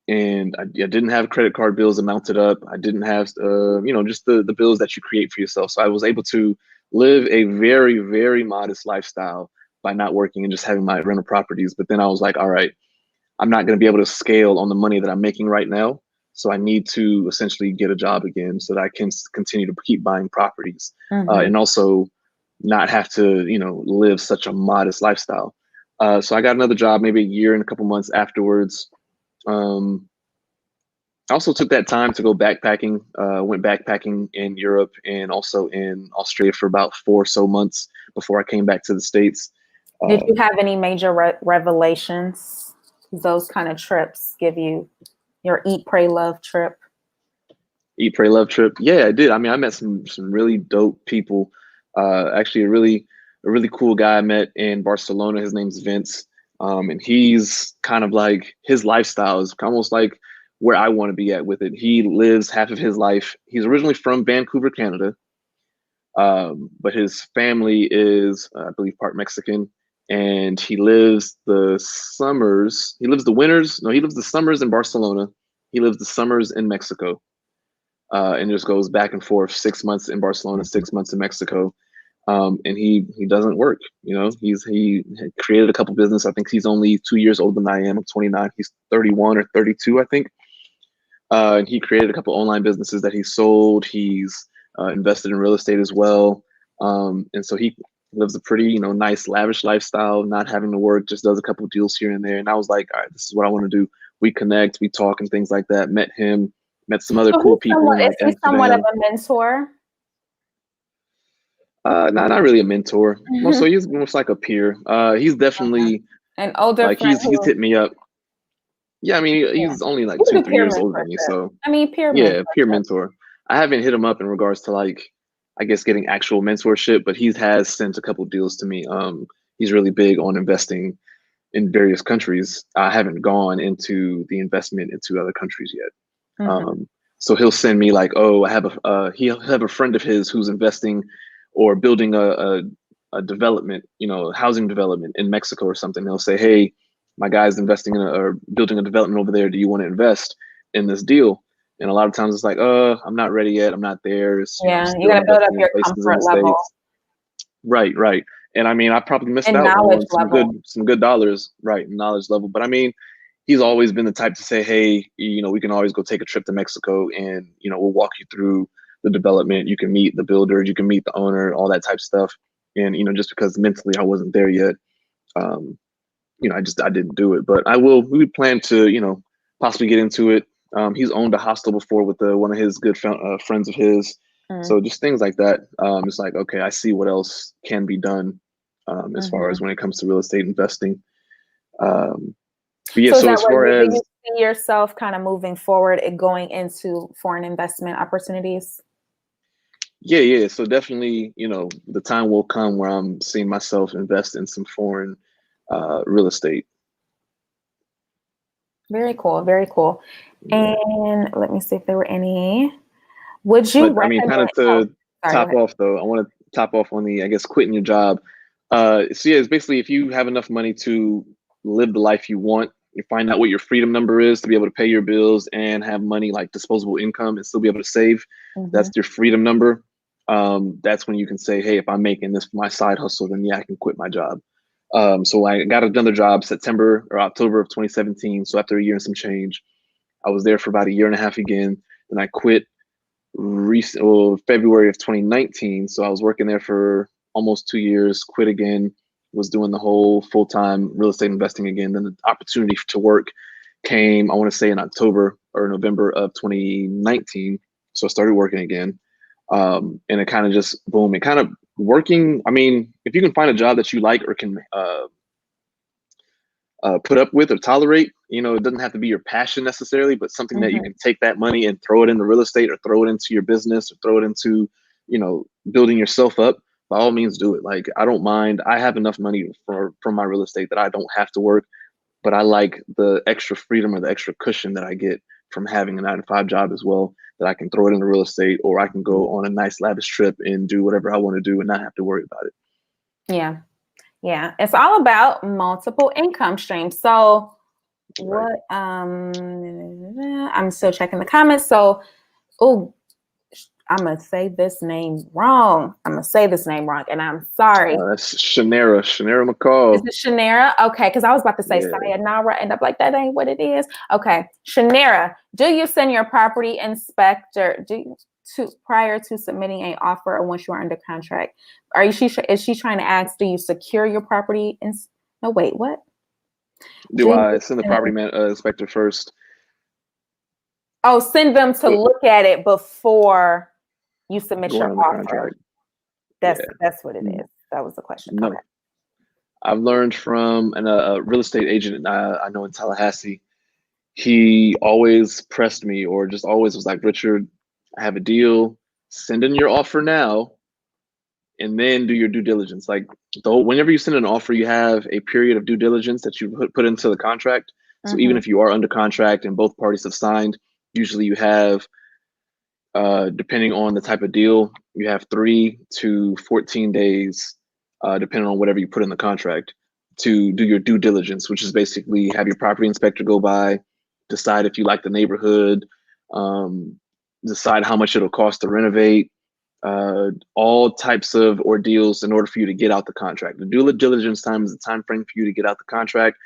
And I didn't have credit card bills that mounted up. I didn't have, just the bills that you create for yourself. So I was able to live a very, very modest lifestyle by not working and just having my rental properties. But then I was like, all right, I'm not going to be able to scale on the money that I'm making right now. So I need to essentially get a job again so that I can continue to keep buying properties, and also not have to, live such a modest lifestyle. So I got another job maybe a year and a couple months afterwards. I also took that time to go backpacking, went backpacking in Europe and also in Australia for about 4 or so months before I came back to the States. Did you have any major revelations? Those kind of trips give you your eat, pray, love trip? Eat, pray, love trip. Yeah, I did. I mean, I met some really dope people. Actually, a really cool guy I met in Barcelona. His name's Vince, and he's kind of like, his lifestyle is almost like where I want to be at with it. He lives half of his life. He's originally from Vancouver, Canada, but his family is, I believe, part Mexican. And he lives the summers. He lives the winters. No, he lives the summers in Barcelona. He lives the summers in Mexico. And just goes back and forth, 6 months in Barcelona, 6 months in Mexico. And he doesn't work. He created a couple business. I think he's only 2 years older than I am. I'm 29. He's 31 or 32, I think. And he created a couple online businesses that he sold. He's invested in real estate as well. And so he lives a pretty, nice, lavish lifestyle, not having to work, just does a couple deals here and there. And I was like, all right, this is what I want to do. We connect, we talk and things like that. Met him, met some other cool people. Is he somewhat of a mentor? Not really a mentor. So he's almost like a peer. He's definitely an older like friend he's hit me up. Yeah, I mean, he's only like 2-3 years older than me. So I mean, peer mentor. I haven't hit him up in regards to, like, I guess, getting actual mentorship, but he has sent a couple deals to me. He's really big on investing in various countries. I haven't gone into the investment into other countries yet. So he'll send me like, oh, he'll have a friend of his who's investing or building a development, housing development in Mexico or something. He'll say, hey, my guy's investing in or building a development over there. Do you want to invest in this deal? And a lot of times it's like, I'm not ready yet. I'm not there. You got to build up your comfort level. Right. And I mean, I probably missed out on some good dollars, right? Knowledge level. But I mean, he's always been the type to say, hey, we can always go take a trip to Mexico and, we'll walk you through the development. You can meet the builders, you can meet the owner, all that type of stuff. And, just because mentally I wasn't there yet, I didn't do it. But we plan to, possibly get into it. He's owned a hostel before with one of his good friends of his. So just things like that. It's like, okay, I see what else can be done as far as when it comes to real estate investing. But yeah, so as far as, do you see yourself kind of moving forward and going into foreign investment opportunities? Yeah. So definitely, the time will come where I'm seeing myself invest in some foreign real estate. Very cool. Very cool. Yeah. And let me see if there were any. Would you recommend? I mean, kind of to top off though, I want to top off on the, I guess, quitting your job. So yeah, it's basically if you have enough money to live the life you want, you find out what your freedom number is to be able to pay your bills and have money like disposable income and still be able to save. That's your freedom number. That's when you can say, hey, if I'm making this my side hustle, then yeah, I can quit my job. So I got another job September or October of 2017. So after a year and some change, I was there for about a year and a half again. Then I quit February of 2019. So I was working there for almost 2 years, quit again, was doing the whole full-time real estate investing again. Then the opportunity to work came, I want to say in October or November of 2019. So I started working again. And it kind of just, boom, it kind of working. I mean, if you can find a job that you like or can put up with or tolerate, you know, it doesn't have to be your passion necessarily, but something that you can take that money and throw it into real estate or throw it into your business or throw it into, you know, building yourself up, by all means do it. Like, I don't mind. I have enough money from my real estate that I don't have to work, but I like the extra freedom or the extra cushion that I get from having a 9-to-5 job as well, that I can throw it into real estate, or I can go on a nice lavish trip and do whatever I want to do and not have to worry about it. Yeah. Yeah. It's all about multiple income streams. So what, I'm still checking the comments. So, I'm going to say this name wrong. And I'm sorry. That's Shanera McCall. Is it Shanera? Okay, because I was about to say Sayonara, end up like that ain't what it is. Okay, Shanera, do you send your property inspector prior to submitting an offer or once you are under contract? Is she trying to ask, do you secure your property? No, wait, what? Do I send the property inspector first? Oh, send them to look at it before you submit your offer. Contract. That's what it is. That was the question. No. Okay. I've learned from a real estate agent I know in Tallahassee. He always pressed me, or just always was like, Richard, I have a deal. Send in your offer now, and then do your due diligence. Like, whenever you send an offer, you have a period of due diligence that you put into the contract. So even if you are under contract and both parties have signed, usually you have, depending on the type of deal, you have 3 to 14 days, depending on whatever you put in the contract, to do your due diligence, which is basically have your property inspector go by, decide if you like the neighborhood, decide how much it'll cost to renovate, all types of ordeals in order for you to get out the contract. The due diligence time is the time frame for you to get out the contract.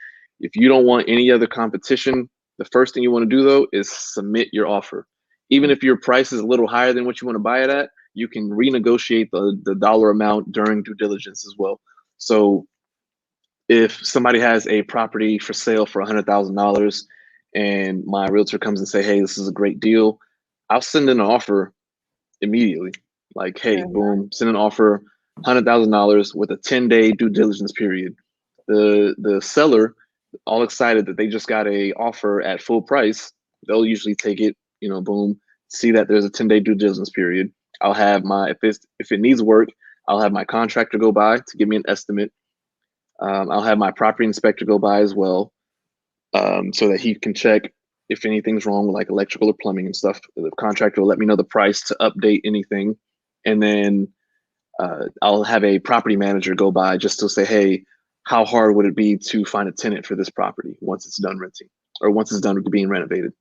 If you don't want any other competition, the first thing you want to do though is submit your offer. Even if your price is a little higher than what you want to buy it at, you can renegotiate the dollar amount during due diligence as well. So if somebody has a property for sale for $100,000 and my realtor comes and say, hey, this is a great deal, I'll send in an offer immediately. Like, hey, boom, send an offer, $100,000 with a 10-day due diligence period. The seller, all excited that they just got a offer at full price, they'll usually take it, you know, boom, see that there's a 10-day due diligence period. I'll have if it needs work, I'll have my contractor go by to give me an estimate. I'll have my property inspector go by as well, so that he can check if anything's wrong with like electrical or plumbing and stuff. The contractor will let me know the price to update anything. And then I'll have a property manager go by just to say, hey, how hard would it be to find a tenant for this property once it's done renting or once it's done being renovated?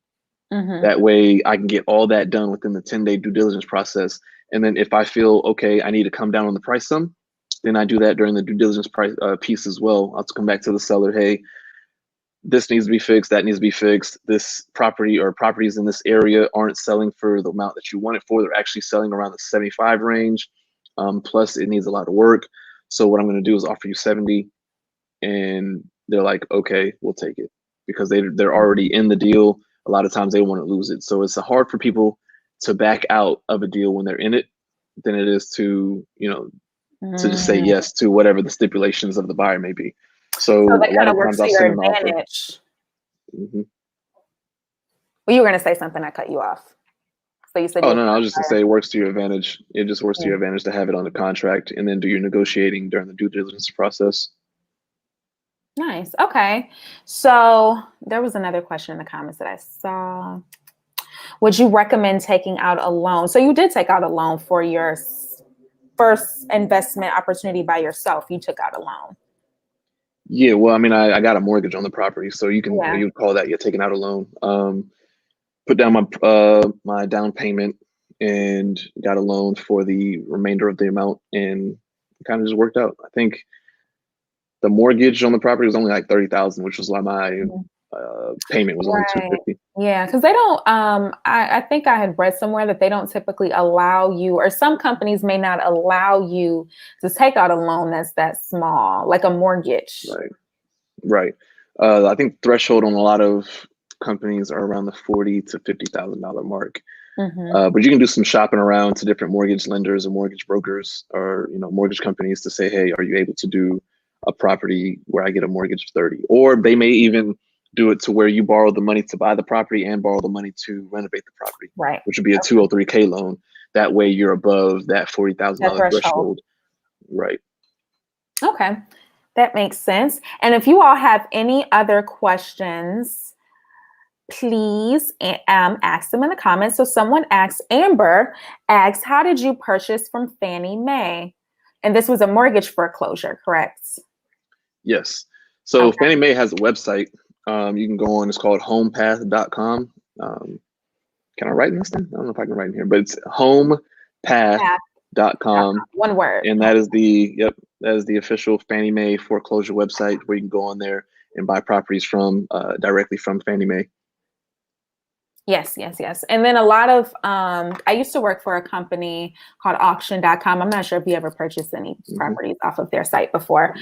That way I can get all that done within the 10-day due diligence process. And then if I feel, okay, I need to come down on the price some, then I do that during the due diligence piece as well. I'll come back to the seller, hey, this needs to be fixed, that needs to be fixed. This property or properties in this area aren't selling for the amount that you want it for. They're actually selling around the 75 range. Plus it needs a lot of work. So what I'm going to do is offer you 70. And they're like, okay, we'll take it, because they're already in the deal. A lot of times they want to lose it. So it's hard for people to back out of a deal when they're in it than it is to, you know, to just say yes to whatever the stipulations of the buyer may be. So that a lot kind of of works times to I'll your send an offer. advantage. Well, you were going to say something, I cut you off. So you said, oh, no, I was just going to say it works to your advantage. It just works to your advantage to have it on the contract and then do your negotiating during the due diligence process. Nice. Okay. So there was another question in the comments that I saw. Would you recommend taking out a loan? So you did take out a loan for your first investment opportunity by yourself. You took out a loan. Yeah, well, I mean, I got a mortgage on the property, so you would call that you're taking out a loan. Put down my down payment and got a loan for the remainder of the amount, and it kind of just worked out. I think the mortgage on the property was only like 30,000, which was why my Mhm. payment was only Right. 250. Yeah, because they don't, I think I had read somewhere that they don't typically allow you, or some companies may not allow you to take out a loan that's that small, like a mortgage. Right. Right. I think threshold on a lot of companies are around the $40,000 to $50,000 mark. Hmm. But you can do some shopping around to different mortgage lenders or mortgage brokers or mortgage companies to say, hey, are you able to do a property where I get a mortgage of 30? Or they may even do it to where you borrow the money to buy the property and borrow the money to renovate the property, Right. which would be a 203K loan. That way you're above that That $40,000 threshold. threshold. Right. Okay. That makes sense. And if you all have any other questions, please ask them in the comments. So someone asked, Amber asked, how did you purchase from Fannie Mae? And this was a mortgage foreclosure, correct? Yes. So Okay. Fannie Mae has a website. You can go on. It's called Homepath.com. Can I write in this thing? I don't know if I can write in here, but it's Homepath.com, One word. and that is the official Fannie Mae foreclosure website where you can go on there and buy properties from directly from Fannie Mae. Yes, yes, yes. And then a lot of, I used to work for a company called auction.com. I'm not sure if you ever purchased any properties off of their site before.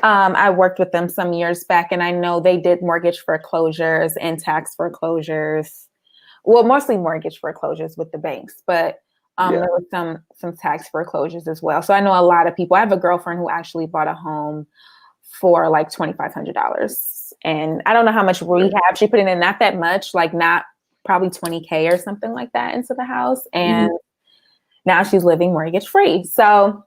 I worked with them some years back, and I know they did mortgage foreclosures and tax foreclosures. Well, mostly mortgage foreclosures with the banks, but Yeah. there was some tax foreclosures as well. So I know a lot of people. I have a girlfriend who actually bought a home for like $2,500, and I don't know how much rehab she put in, not that much, like not probably 20K or something like that into the house. And now she's living mortgage free. So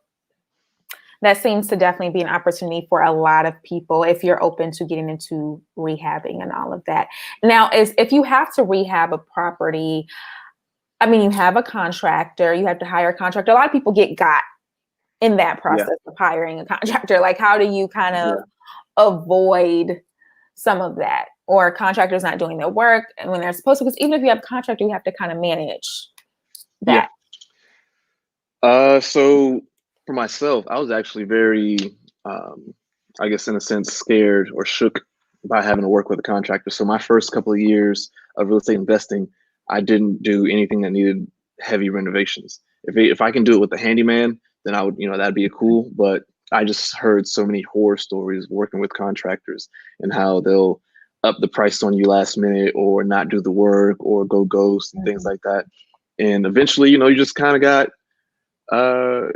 that seems to definitely be an opportunity for a lot of people if you're open to getting into rehabbing and all of that. Now, if you have to rehab a property, I mean, you have a contractor, you have to hire a contractor. A lot of people get got in that process of hiring a contractor. Like, how do you kind of avoid some of that? Or contractors not doing their work and when they're supposed to? Because even if you have a contractor, you have to kind of manage that. So for myself, I was actually very, I guess in a sense, scared or shook by having to work with a contractor. So my first couple of years of real estate investing, I didn't do anything that needed heavy renovations. If I can do it with the handyman, then I would, that'd be cool. But I just heard so many horror stories working with contractors and how they'll up the price on you last minute or not do the work or go ghost and things like that. And eventually, you just kind of got you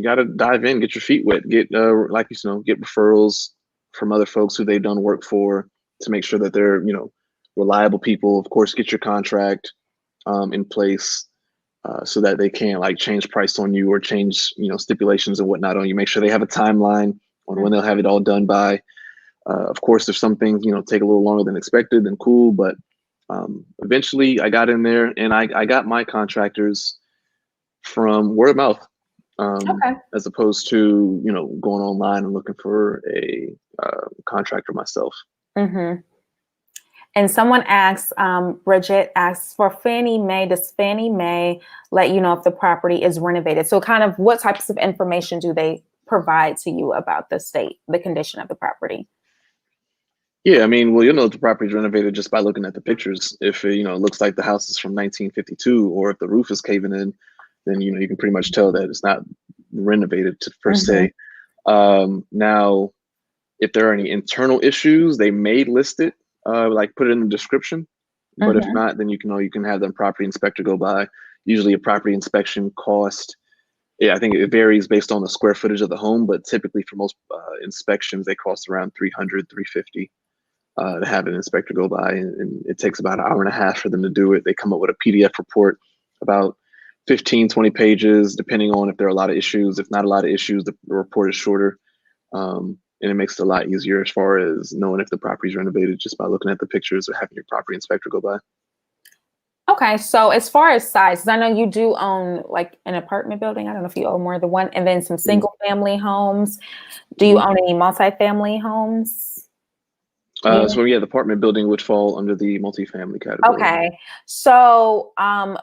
got to dive in, get your feet wet, get get referrals from other folks who they've done work for to make sure that they're reliable people. Of course, get your contract in place so that they can't like change price on you or change stipulations and whatnot on you. Make sure they have a timeline on when they'll have it all done by. Of course, if some things take a little longer than expected, then cool. But eventually, I got in there and I got my contractors from word of mouth, as opposed to going online and looking for a contractor myself. And someone asks, Bridget asks, for Fannie Mae, does Fannie Mae let you know if the property is renovated? So kind of what types of information do they provide to you about the condition of the property? Yeah, I mean, well, you'll know if the property is renovated just by looking at the pictures. If it looks like the house is from 1952, or if the roof is caving in, then you can pretty much tell that it's not renovated per se. Now, if there are any internal issues, they may list it, like put it in the description. But if not, then you can have the property inspector go by. Usually, a property inspection cost. Yeah, I think it varies based on the square footage of the home, but typically for most inspections, they cost around $300, $350 to have an inspector go by, and it takes about an hour and a half for them to do it. They come up with a PDF report about 15, 20 pages, depending on if there are a lot of issues. If not a lot of issues, the report is shorter. And it makes it a lot easier as far as knowing if the property is renovated just by looking at the pictures or having your property inspector go by. Okay, so as far as size, I know you do own like an apartment building. I don't know if you own more than one, and then some single family homes. Do you own any multifamily homes? So yeah, the apartment building would fall under the multifamily category. Okay. So,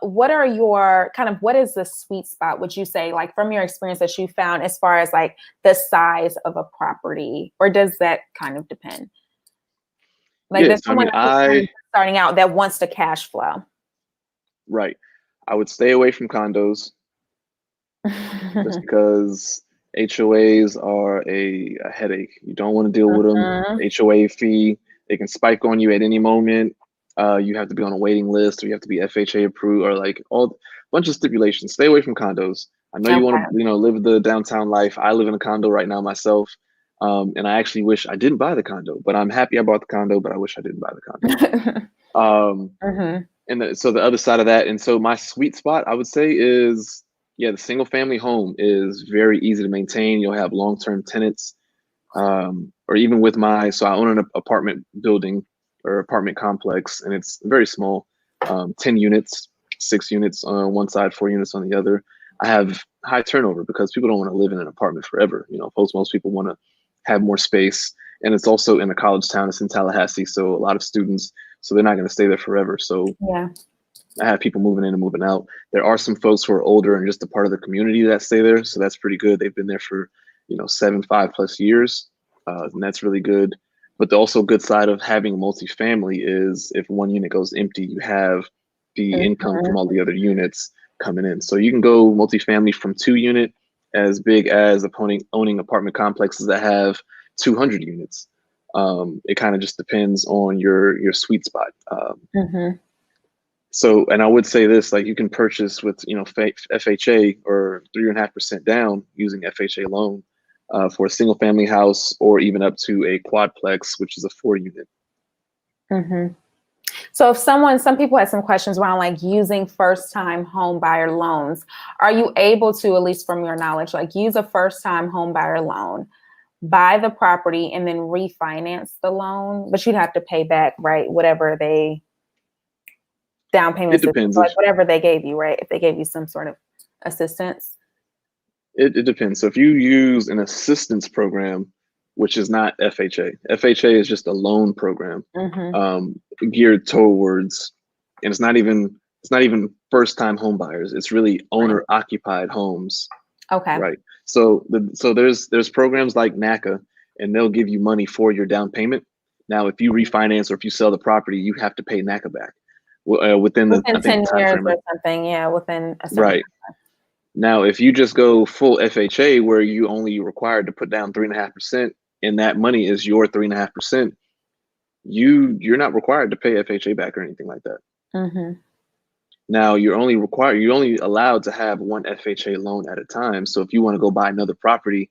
what are your what is the sweet spot, would you say, like from your experience that you found as far as like the size of a property, or does that kind of depend? Like there's Yes, I someone mean, who's kind of starting out that wants to cash flow. right. I would stay away from condos just because HOAs are a headache. You don't want to deal with them. Mhm. HOA fee, they can spike on you at any moment. You have to be on a waiting list, or you have to be FHA approved, or like all bunch of stipulations. Stay away from condos. I know you want Okay. to, live the downtown life. I live in a condo right now myself, and I actually wish I didn't buy the condo, but I'm happy I bought the condo. But I wish I didn't buy the condo. Mhm. So the other side of that, and so my sweet spot, I would say, is yeah, the single family home is very easy to maintain. You'll have long term tenants, or even with so I own an apartment building or apartment complex, and it's very small, 10 units, 6 units on one side, 4 units on the other. I have high turnover because people don't want to live in an apartment forever. Most people want to have more space, and it's also in a college town. It's in Tallahassee, so a lot of students, so they're not going to stay there forever. So Yeah. I have people moving in and moving out. There are some folks who are older and just a part of the community that stay there, so that's pretty good. They've been there for 5+ years, and that's really good. But the also good side of having multifamily is if one unit goes empty, you have the income from Mhm. all the other units coming in. So you can go multifamily from 2 unit as big as owning apartment complexes that have 200 units. It kind of just depends on your sweet spot. Mhm. So, and I would say this, like you can purchase with, FHA or 3.5% down using FHA loan for a single family house, or even up to a quadplex, which is a 4 unit. Mhm. So if some people had some questions around like using first time home buyer loans, are you able to, at least from your knowledge, like use a first time home buyer loan, buy the property and then refinance the loan, but you'd have to pay back, right? Whatever they down payment It assistance, depends like if whatever they gave you, right? If they gave you some sort of assistance. it depends. So if you use an assistance program, which is not FHA is just a loan program Mm-hmm. um, geared towards, and it's not even first time home buyers. It's really Right. owner occupied homes. Okay. Right. So there's programs like NACA, and they'll give you money for your down payment. Now, if you refinance or if you sell the property, you have to pay NACA back within the, I Within think, 10 time years frame. or something. Yeah. Within a certain. Right. Now, if you just go full FHA, where you only required to put down 3.5%, and that money is your 3.5%, you're not required to pay FHA back or anything like that. Mm-hmm. Now, you're only allowed to have one FHA loan at a time. So if you want to go buy another property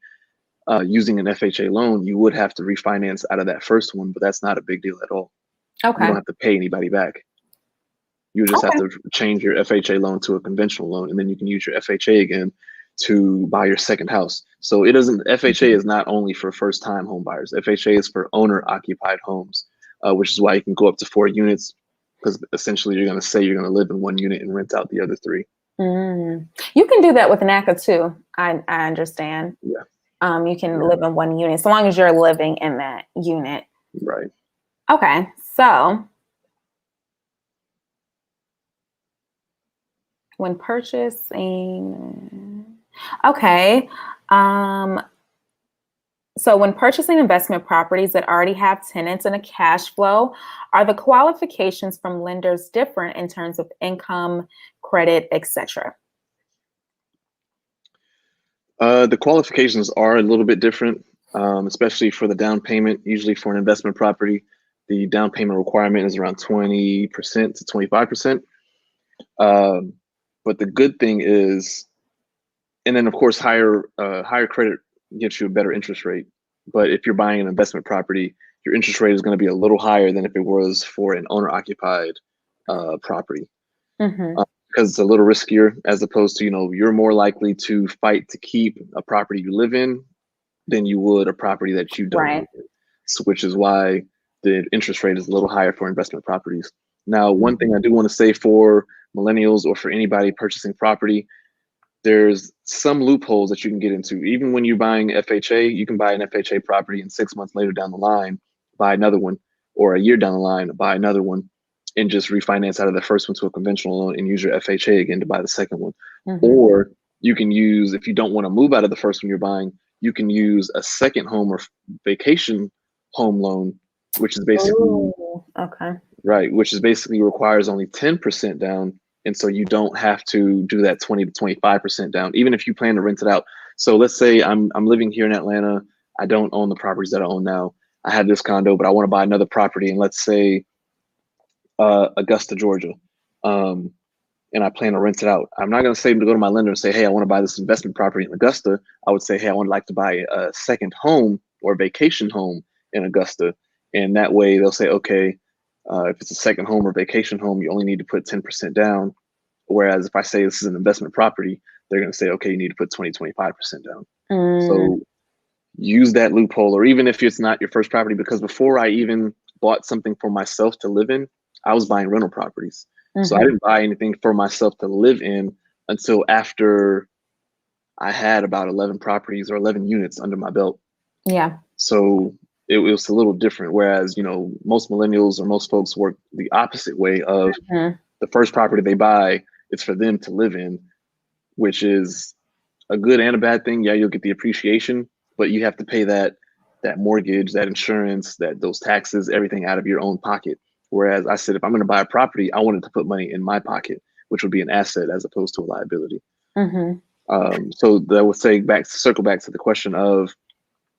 using an FHA loan, you would have to refinance out of that first one, but that's not a big deal at all. You don't Okay. have to pay anybody back. You just have Okay. to change your FHA loan to a conventional loan, and then you can use your FHA again to buy your second house. So FHA is not only for first time home buyers. FHA is for owner occupied homes, which is why you can go up to 4 units, because essentially you're going to say you're going to live in 1 unit and rent out the other 3. Mm. You can do that with NACA too. I understand. Yeah. You can Yeah. live in one unit so long as you're living in that unit. Right. Okay. So when purchasing, okay. Um, so when purchasing investment properties that already have tenants and a cash flow, are the qualifications from lenders different in terms of income, credit, etc.? The qualifications are a little bit different, especially for the down payment. Usually for an investment property, the down payment requirement is around 20% to 25%. But the good thing is, and then of course, higher credit gets you a better interest rate. But if you're buying an investment property, your interest rate is going to be a little higher than if it was for an owner-occupied property. Mm-hmm. Because it's a little riskier, as opposed to, you're more likely to fight to keep a property you live in than you would a property that you don't Right. live in. So, which is why the interest rate is a little higher for investment properties. Now, one thing I do want to say for millennials or for anybody purchasing property, there's some loopholes that you can get into. Even when you're buying FHA, you can buy an FHA property and 6 months later down the line, buy another one. or a year down the line, buy another one and just refinance out of the first one to a conventional loan and use your FHA again to buy the second one. Or you can use, if you don't want to move out of the first one you're buying, you can use a second home or vacation home loan, which is basically right, which is basically requires only 10% down. And so you don't have to do that 20 to 25% down, even if you plan to rent it out. So let's say I'm living here in Atlanta. I don't own the properties that I own now. I have this condo, but I want to buy another property. And let's say Augusta, Georgia. And I plan to rent it out. I'm not going to say to go to my lender and say, hey, I want to buy this investment property in Augusta. I would say, hey, I would like to buy a second home or vacation home in Augusta. And that way they'll say, okay, if it's a second home or vacation home, you only need to put 10% down. Whereas if I say this is an investment property, they're going to say, okay, you need to put 20, 25% down. So use that loophole, or even if it's not your first property, because before I even bought something for myself to live in, I was buying rental properties. So I didn't buy anything for myself to live in until after I had about 11 properties or 11 units under my belt. Yeah. So it was a little different. Whereas, you know, most millennials or most folks work the opposite way of the first property they buy, it's for them to live in, which is a good and a bad thing. Yeah, you'll get the appreciation, but you have to pay that mortgage, that insurance, those taxes, everything out of your own pocket. Whereas I said, if I'm going to buy a property, I wanted to put money in my pocket, which would be an asset as opposed to a liability. So that would circle back to the question of,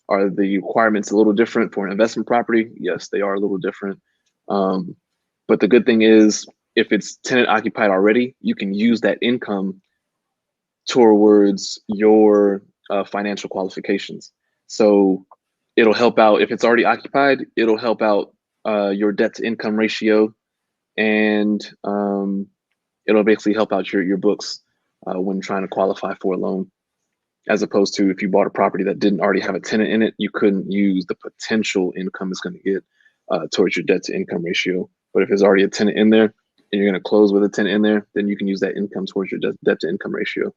are the requirements a little different for an investment property? Yes, they are a little different. But the good thing is, if it's tenant occupied already, you can use that income towards your financial qualifications. So it'll help out if it's already occupied. It'll help out your debt to income ratio, and it'll basically help out your books when trying to qualify for a loan. As opposed to if you bought a property that didn't already have a tenant in it, you couldn't use the potential income it's going to get towards your debt to income ratio. But if there's already a tenant in there and you're going to close with a tenant in there, then you can use that income towards your debt to income ratio.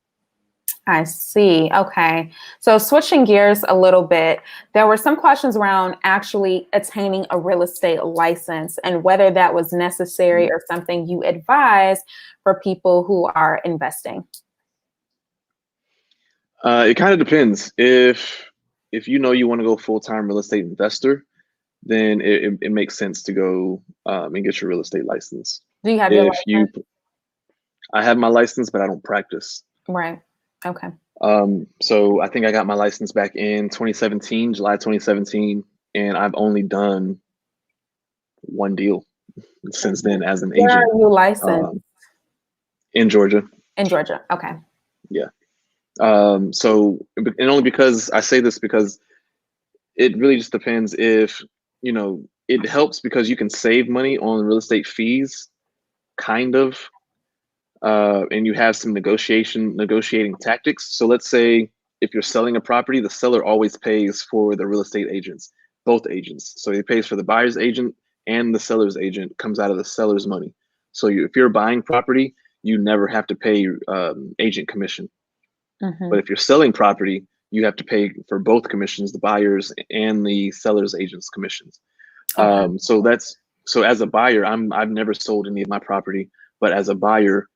I see. Okay. So switching gears a little bit, there were some questions around actually attaining a real estate license and whether that was necessary or something you advise for people who are investing. It kind of depends. If you know you want to go full-time real estate investor, then it makes sense to go and get your real estate license. Do you have your license? I have my license, but I don't practice. Right. Okay. So I think I got my license back in 2017, July 2017, and I've only done one deal since then as an agent. Where are you licensed? In Georgia. In Georgia. Okay. Yeah. So, and only because I say this because it really just depends if, you know, it helps because you can save money on real estate fees, kind of. And you have some negotiating tactics. So let's say if you're selling a property, the seller always pays for the real estate agents, both agents. So he pays for the buyer's agent and the seller's agent, comes out of the seller's money. So if you're buying property, you never have to pay agent commission. But if you're selling property, you have to pay for both commissions, the buyers and the seller's agent's commissions. So as a buyer, I've never sold any of my property, but as a buyer,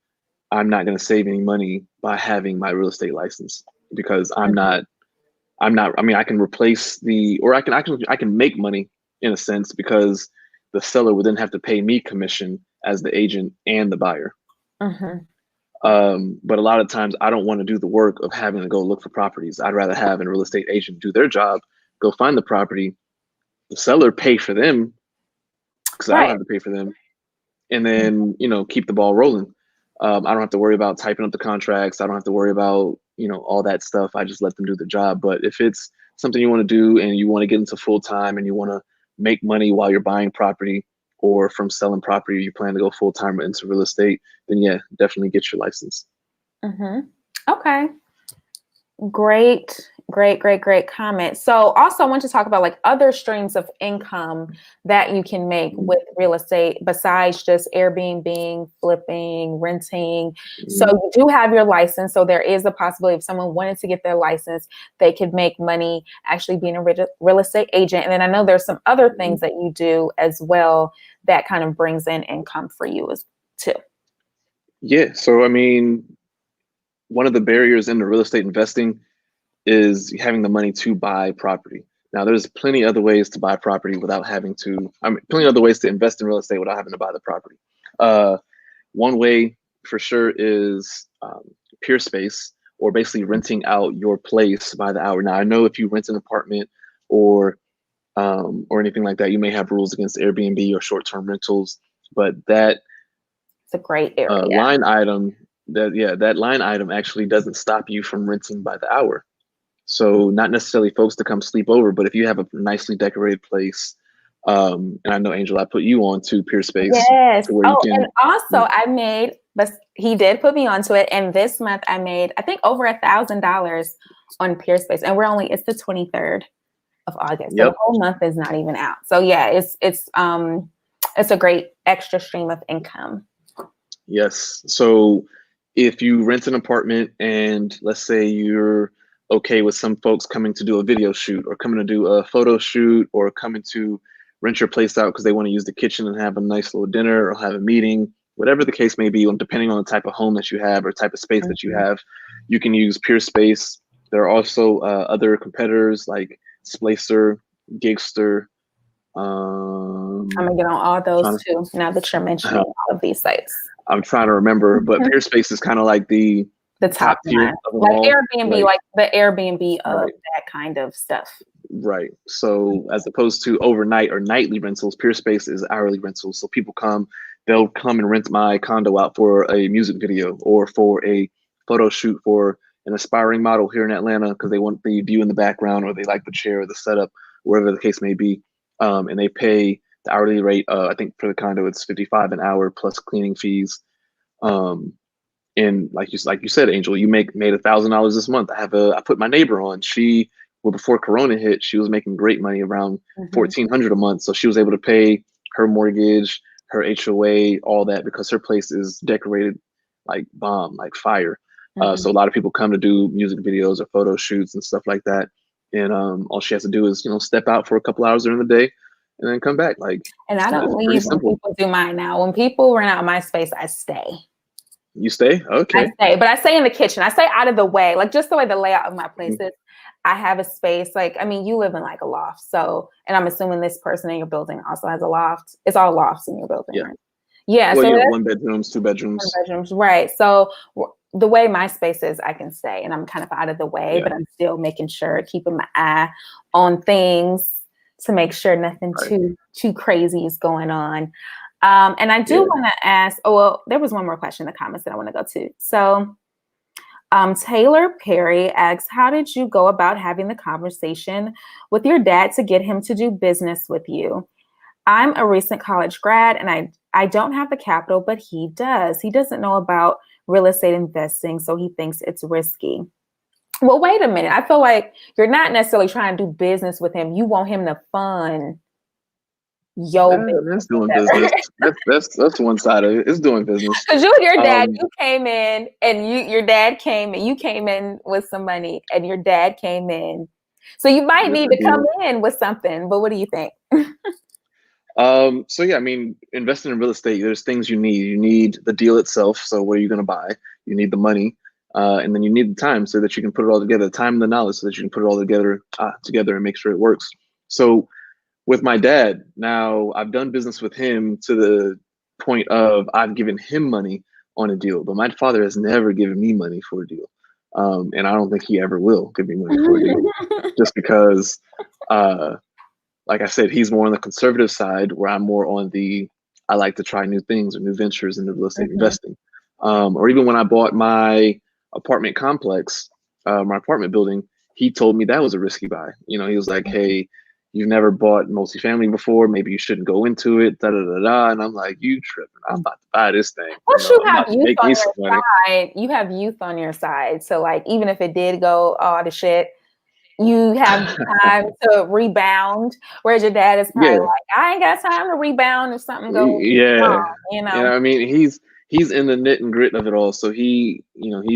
I'm not going to save any money by having my real estate license because I mean, I can replace I can make money in a sense because the seller would then have to pay me commission as the agent and the buyer. But a lot of times I don't want to do the work of having to go look for properties. I'd rather have a real estate agent do their job, go find the property, the seller pay for them because I don't have to pay for them, and then, you know, keep the ball rolling. I don't have to worry about typing up the contracts. I don't have to worry about, you know, all that stuff. I just let them do the job. But if it's something you want to do and you want to get into full time and you want to make money while you're buying property, or from selling property, you plan to go full time into real estate, then yeah, definitely get your license. Okay. Great Great, great, great comment. So also I want to talk about like other streams of income that you can make with real estate besides just Airbnb, flipping, renting. So you do have your license. So there is a possibility if someone wanted to get their license, they could make money actually being a real estate agent. And then I know there's some other things that you do as well that kind of brings in income for you as too. Yeah. So, I mean, one of the barriers into real estate investing is having the money to buy property. Now, there's plenty other ways to buy property without having to, plenty other ways to invest in real estate without having to buy the property. One way for sure is peer space, or basically renting out your place by the hour. Now, I know if you rent an apartment or anything like that, you may have rules against Airbnb or short-term rentals, but that it's a great area. That line item actually doesn't stop you from renting by the hour. So not necessarily folks to come sleep over, but if you have a nicely decorated place, and I know, Angel, I put you on to Peer Space. Yes. To where you can, and also I made, but he did put me onto it. And this month I made, I think, over $1,000 on Peer Space, and it's the 23rd of August. So the whole month is not even out. So yeah, it's a great extra stream of income. Yes. So if you rent an apartment and let's say you're okay with some folks coming to do a video shoot or coming to do a photo shoot or coming to rent your place out because they want to use the kitchen and have a nice little dinner or have a meeting, whatever the case may be, depending on the type of home that you have or type of space that you have, you can use Peer Space. There are also other competitors like Splacer, Gigster. I'm gonna get on all those too, now that you're mentioning all of these sites. I'm trying to remember, but Peer Space is kind of like the top tier of like all. Airbnb, like the Airbnb of that kind of stuff. Right. So as opposed to overnight or nightly rentals, Peer Space is hourly rentals. So people they'll come and rent my condo out for a music video or for a photo shoot for an aspiring model here in Atlanta because they want the view in the background or they like the chair or the setup, wherever the case may be. And they pay the hourly rate. I think for the condo, it's $55 an hour plus cleaning fees. And like you said, Angel, you made $1,000 this month. I put my neighbor on. Before Corona hit, she was making great money, around $1,400 a month. So she was able to pay her mortgage, her HOA, all that because her place is decorated like bomb, like fire. So a lot of people come to do music videos or photo shoots and stuff like that. And all she has to do is, step out for a couple hours during the day and then come back. And I don't leave when people do mine now. When people rent out my space, I stay. You stay? Okay. I stay, but I stay in the kitchen. I stay out of the way, like just the way the layout of my place is. I have a space, you live in like a loft. So, and I'm assuming this person in your building also has a loft. It's all lofts in your building, right? Yeah. Well, so 1 bedrooms, 2 bedrooms. 2 bedrooms, right. So the way my space is, I can stay and I'm kind of out of the way, but I'm still making sure, keeping my eye on things to make sure nothing too crazy is going on. And I do want to ask, there was one more question in the comments that I want to go to. So Taylor Perry asks, how did you go about having the conversation with your dad to get him to do business with you? I'm a recent college grad and I don't have the capital, but he does. He doesn't know about real estate investing, so he thinks it's risky. Well, wait a minute. I feel like you're not necessarily trying to do business with him. You want him to fund that's doing business. That's one side of it. It's doing business. Because you and your dad, you came in and you came in with some money and your dad came in. So you might need to come in with something, but what do you think? So yeah, investing in real estate, there's things you need. You need the deal itself. So what are you going to buy? You need the money. And then you need the time so that you can put it all together, the time and the knowledge so that you can put it all together and make sure it works. So with my dad, now I've done business with him to the point of I've given him money on a deal, but my father has never given me money for a deal. And I don't think he ever will give me money for a deal just because, like I said, he's more on the conservative side where I'm more on I like to try new things or new ventures in the real estate investing. Or even when I bought my apartment complex, my apartment building, he told me that was a risky buy. He was like, hey, you've never bought multifamily before. Maybe you shouldn't go into it. Da da da da. And I'm like, you tripping? I'm about to buy this thing. Plus, you have youth on your side. You have youth on your side. So, even if it did go all to shit, you have time to rebound, whereas your dad is probably Yeah, like, I ain't got time to rebound if something goes yeah. wrong, you And know? I mean, he's in the knit and grit of it all. So he's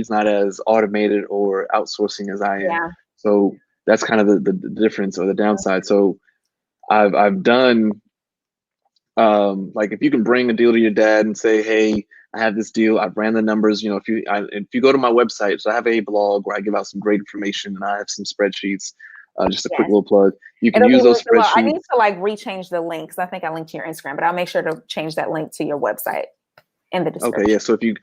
not as automated or outsourcing as I am. Yeah. So that's kind of the difference or the downside. So I've done like if you can bring a deal to your dad and say, hey, I have this deal. I've ran the numbers. If you go to my website, so I have a blog where I give out some great information and I have some spreadsheets. Just a quick Yes. little plug. You can It'll be use those linked below. I need spreadsheets. to like rechange the links. I think I linked to your Instagram, but I'll make sure to change that link to your website in the Okay, description. yeah. So if you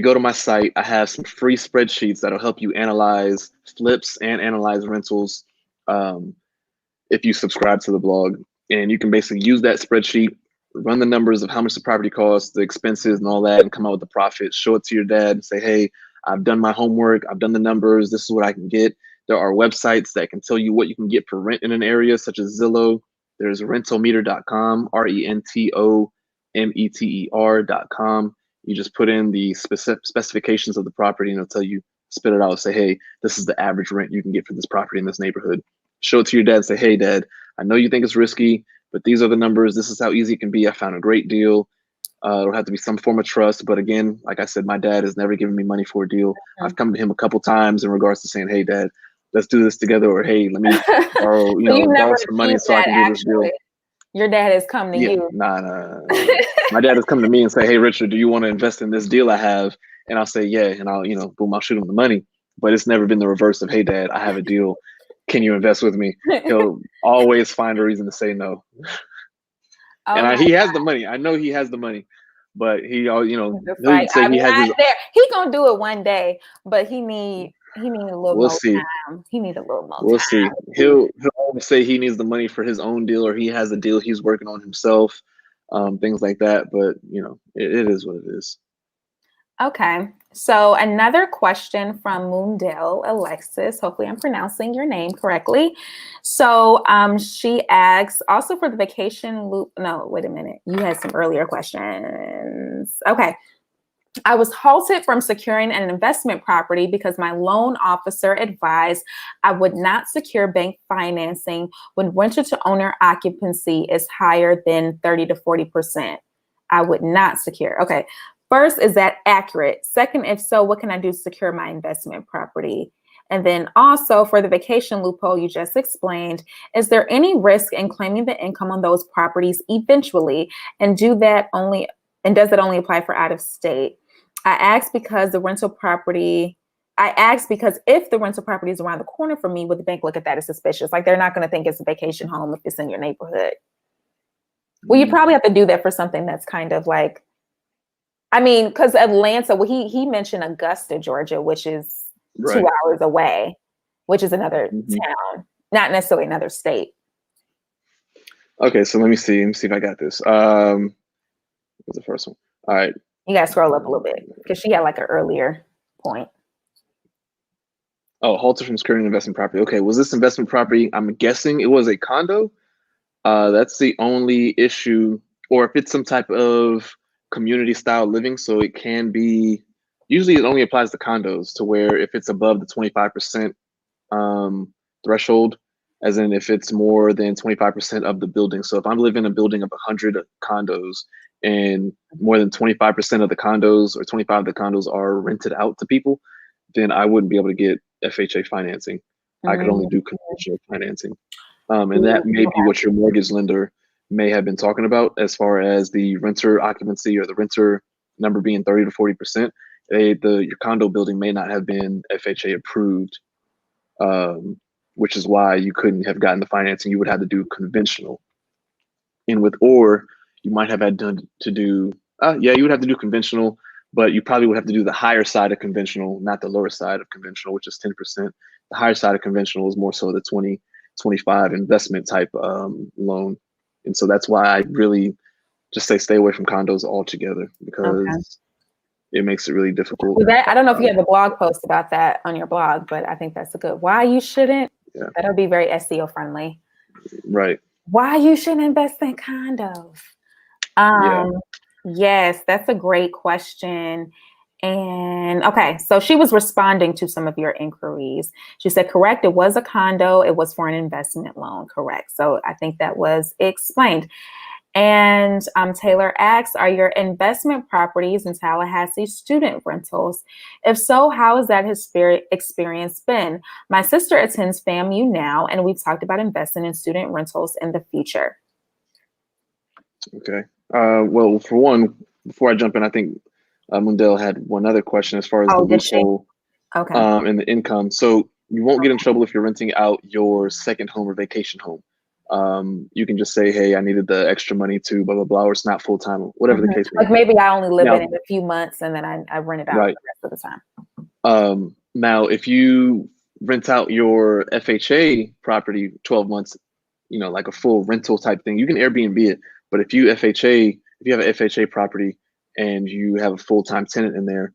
go to my site, I have some free spreadsheets that'll help you analyze flips and analyze rentals. Um, if you subscribe to the blog, and you can basically use that spreadsheet, run the numbers of how much the property costs, the expenses, and all that, and come out with the profit. Show it to your dad and say, "Hey, I've done my homework. I've done the numbers. This is what I can get." There are websites that can tell you what you can get for rent in an area, such as Zillow. There's rentometer.com, rentometer.com. You just put in the specifications of the property, and it'll tell you, spit it out, say, "Hey, this is the average rent you can get for this property in this neighborhood." Show it to your dad and say, "Hey, Dad, I know you think it's risky, but these are the numbers. This is how easy it can be. I found a great deal." It'll have to be some form of trust. But again, like I said, my dad has never given me money for a deal. I've come to him a couple times in regards to saying, "Hey, Dad, let's do this together," or "Hey, let me borrow, So you never borrow some money achieved so I that can do this deal." actually. Your dad has come to Yeah, you. nah. My dad has come to me and say, "Hey, Richard, do you want to invest in this deal I have?" And I'll say, "Yeah," and boom, I'll shoot him the money. But it's never been the reverse of, "Hey, Dad, I have a deal. Can you invest with me?" He'll always find a reason to say no. Oh And my he has the money. I know he has the money, but It's he'll like, say I'm he has not his. there. He gonna do it one day, but he need a little We'll more see. time. He need a little more We'll see. time. He'll always say he needs the money for his own deal, or he has a deal he's working on himself, things like that. But it is what it is. Okay. So another question from Moondale Alexis. Hopefully I'm pronouncing your name correctly. So she asks, also for the vacation loop. No, wait a minute. You had some earlier questions. Okay. I was halted from securing an investment property because my loan officer advised I would not secure bank financing when renter to owner occupancy is higher than 30 to 40%. I would not secure. Okay. First, is that accurate? Second, if so, what can I do to secure my investment property? And then also for the vacation loophole you just explained, is there any risk in claiming the income on those properties eventually? And does that only apply for out of state? I asked because if the rental property is around the corner from me, would the bank look at that as suspicious? Like they're not going to think it's a vacation home if it's in your neighborhood. Well, you probably have to do that for something that's kind of like, I mean, because Atlanta, well, he mentioned Augusta, Georgia, which is Right. 2 hours away, which is another Mhm. town, not necessarily another state. Okay, so let me see. Let me see if I got this. What's the first one? All right. You got to scroll up a little bit because she had like an earlier point. Oh, halted from securing investment property. Okay, was this investment property? I'm guessing it was a condo. That's the only issue, or if it's some type of community style living, so it can be. Usually, it only applies to condos, to where if it's above the 25% threshold, as in if it's more than 25% of the building. So if I'm living in a building of 100 condos and more than 25% of the condos or 25 of the condos are rented out to people, then I wouldn't be able to get FHA financing. I could only do conventional financing. And that may be what your mortgage lender may have been talking about as far as the renter occupancy or the renter number being 30 to 40%. Your condo building may not have been FHA approved, which is why you couldn't have gotten the financing. You would have to do conventional. Or you might have had to do, you would have to do conventional, but you probably would have to do the higher side of conventional, not the lower side of conventional, which is 10%. The higher side of conventional is more so the 20, 25 investment type loan. And so that's why I really just say stay away from condos altogether, Okay. because it makes it really difficult. I don't know if you have a blog post about that on your blog, but I think that's a good why you shouldn't. Yeah. That'll be very SEO friendly. Right. Why you shouldn't invest in condos. Yeah. Yes, that's a great question. And okay, so she was responding to some of your inquiries. She said, correct, it was a condo. It was for an investment loan. Correct. So I think that was explained. And Taylor asks, are your investment properties in Tallahassee student rentals? If so, how has that experience been? My sister attends FAMU now, and we've talked about investing in student rentals in the future. Okay. Well, for one, before I jump in, I think Mundell had one other question as far as the loophole and the income. So you won't get in trouble if you're renting out your second home or vacation home. You can just say, hey, I needed the extra money to blah, blah, blah, or it's not full time, whatever the case may be. Like maybe I only live in it a few months and then I rent it out the rest of the time. Now, if you rent out your FHA property 12 months, like a full rental type thing, you can Airbnb it. But if you have an FHA property and you have a full-time tenant in there,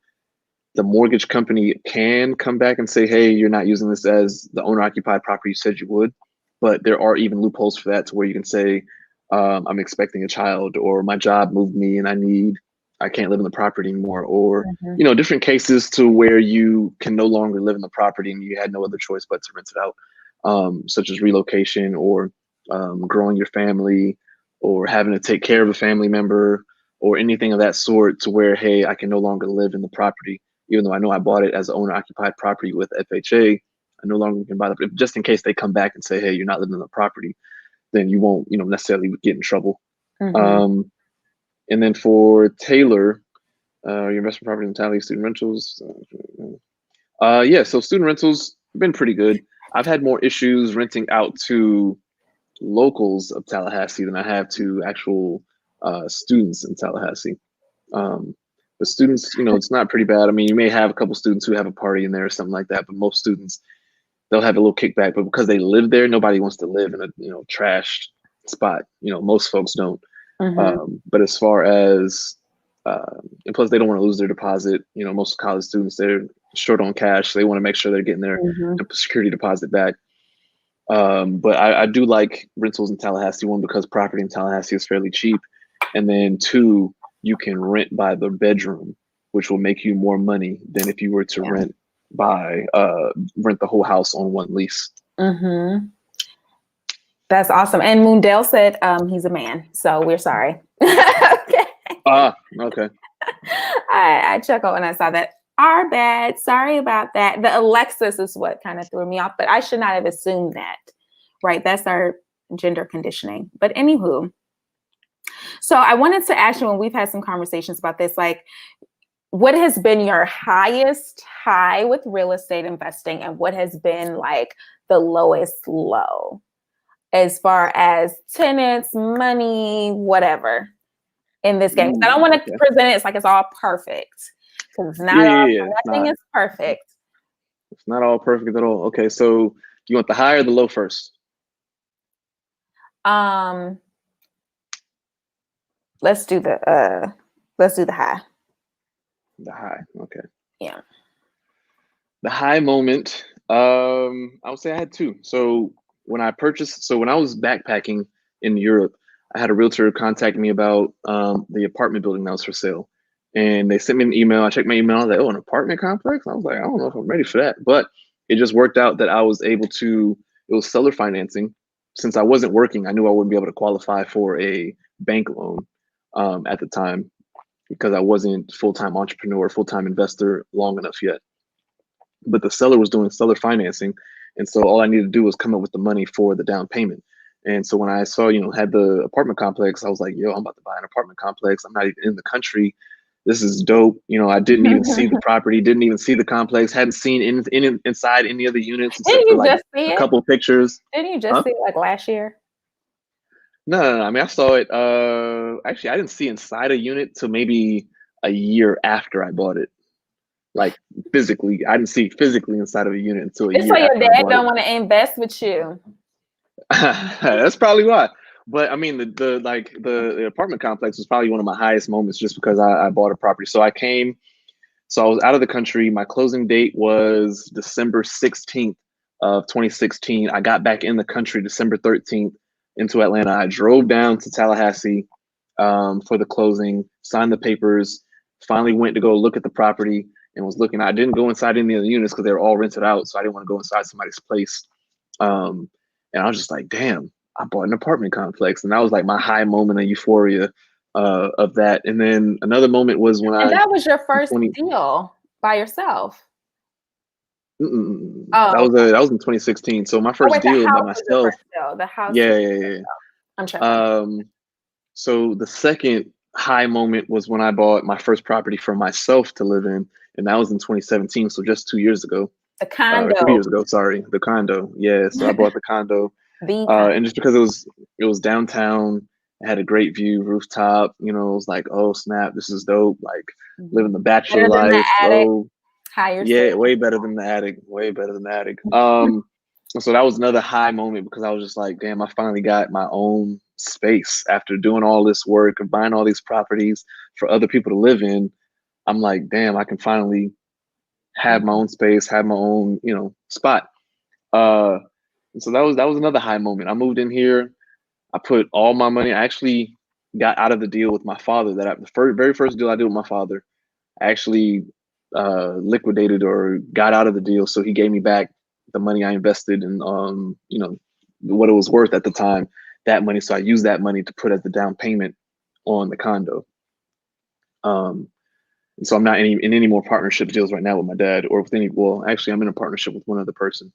the mortgage company can come back and say, hey, you're not using this as the owner-occupied property you said you would. But there are even loopholes for that, to where you can say, I'm expecting a child, or my job moved me and I can't live in the property anymore, or different cases to where you can no longer live in the property and you had no other choice but to rent it out, such as relocation or growing your family, or having to take care of a family member, or anything of that sort, to where, hey, I can no longer live in the property, even though I know I bought it as an owner-occupied property with FHA. I no longer can buy it. Just in case they come back and say, hey, you're not living in the property, then you won't, necessarily get in trouble. And then for Taylor, your investment property in Tallahassee student rentals. Yeah, so student rentals have been pretty good. I've had more issues renting out to locals of Tallahassee than I have to actual students in Tallahassee. But students, it's not pretty bad. I mean, you may have a couple students who have a party in there or something like that, but most students, they'll have a little kickback. But because they live there, nobody wants to live in a trashed spot. Most folks don't. But as far as and plus they don't want to lose their deposit. Most college students, they're short on cash. So they want to make sure they're getting their security deposit back. But I do like rentals in Tallahassee, one, because property in Tallahassee is fairly cheap. And then two, you can rent by the bedroom, which will make you more money than if you were to rent the whole house on one lease. That's awesome. And Mundell said he's a man, so we're sorry. Okay. I chuckled when I saw that. Our bad. Sorry about that. The Alexis is what kind of threw me off, but I should not have assumed that, right? That's our gender conditioning. But anywho, so I wanted to ask you, when we've had some conversations about this, like, what has been your highest high with real estate investing, and what has been like the lowest low as far as tenants, money, whatever in this game? I don't want to present it as like it's all perfect, because nothing is perfect. It's not all perfect at all. Okay, so you want the high or the low first? Let's do the high. The high, okay. Yeah. The high moment, I would say I had two. So when I was backpacking in Europe, I had a realtor contact me about the apartment building that was for sale. And they sent me an email. I checked my email. I was like, oh, an apartment complex? I was like, I don't know if I'm ready for that. But it just worked out that I was able to, it was seller financing. Since I wasn't working, I knew I wouldn't be able to qualify for a bank loan at the time, because I wasn't full-time entrepreneur, full-time investor long enough yet. But the seller was doing seller financing. And so all I needed to do was come up with the money for the down payment. And so when I saw, had the apartment complex, I was like, yo, I'm about to buy an apartment complex. I'm not even in the country. This is dope. I didn't even see the property, didn't even see the complex, hadn't seen inside any of the units except for like a couple of pictures. Didn't you just see it like last year? No. I mean, I saw it. Actually, I didn't see inside a unit till maybe a year after I bought it. Like physically, I didn't see physically inside of a unit until a year. So your dad don't want to invest with you. That's probably why. But I mean, the apartment complex was probably one of my highest moments, just because I bought a property. So I was out of the country. My closing date was December 16th of 2016. I got back in the country December 13th into Atlanta. I drove down to Tallahassee for the closing, signed the papers, Finally went to go look at the property and was looking. I didn't go inside any of the units because they were all rented out, so I didn't want to go inside somebody's place. And I was just like, damn, I bought an apartment complex. And that was like my high moment of euphoria of that. And then another moment was when And that was your first 20 deal by yourself? that was in 2016. So my first deal by myself. The house. Yeah. I'm tripping. So the second high moment was when I bought my first property for myself to live in, and that was in 2017. So just 2 years ago. The condo. 3 years ago, sorry, the condo. Yeah, so I bought the condo, and just because it was downtown, it had a great view, rooftop. You know, it was like, oh snap, this is dope. Like living the bachelor life. Oh, yeah, way better than the attic. Way better than the attic. So that was another high moment because I was just like, damn, I finally got my own space after doing all this work of buying all these properties for other people to live in. I'm like, damn, I can finally have my own space, have my own, spot. So that was another high moment. I moved in here. I put all my money. I actually got out of the deal with my father. The very first deal I did with my father, I actually liquidated or got out of the deal. So he gave me back the money I invested in, what it was worth at the time, that money. So I used that money to put as the down payment on the condo. And so I'm not in any more partnership deals right now with my dad or with actually I'm in a partnership with one other person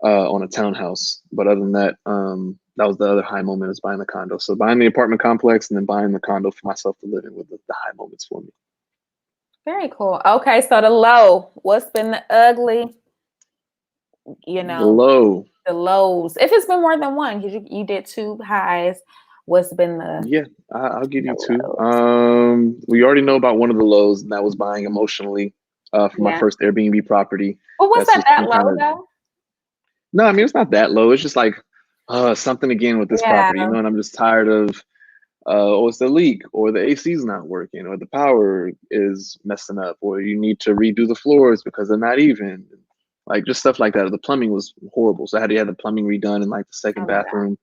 on a townhouse. But other than that, that was the other high moment, is buying the condo. So buying the apartment complex and then buying the condo for myself to live in with the high moments for me. Very cool. Okay, so the low, what's been the ugly, The low. The lows. If it's been more than one, because you did two highs, what's been the... Yeah, I'll give you two. We already know about one of the lows, and that was buying emotionally for my first Airbnb property. Well, was that low though? No, I mean, it's not that low. It's just like something again with this property, and I'm just tired of it's the leak, or the AC's not working, or the power is messing up, or you need to redo the floors because they're not even. Like just stuff like that. The plumbing was horrible, so I had to have the plumbing redone in like the second bathroom,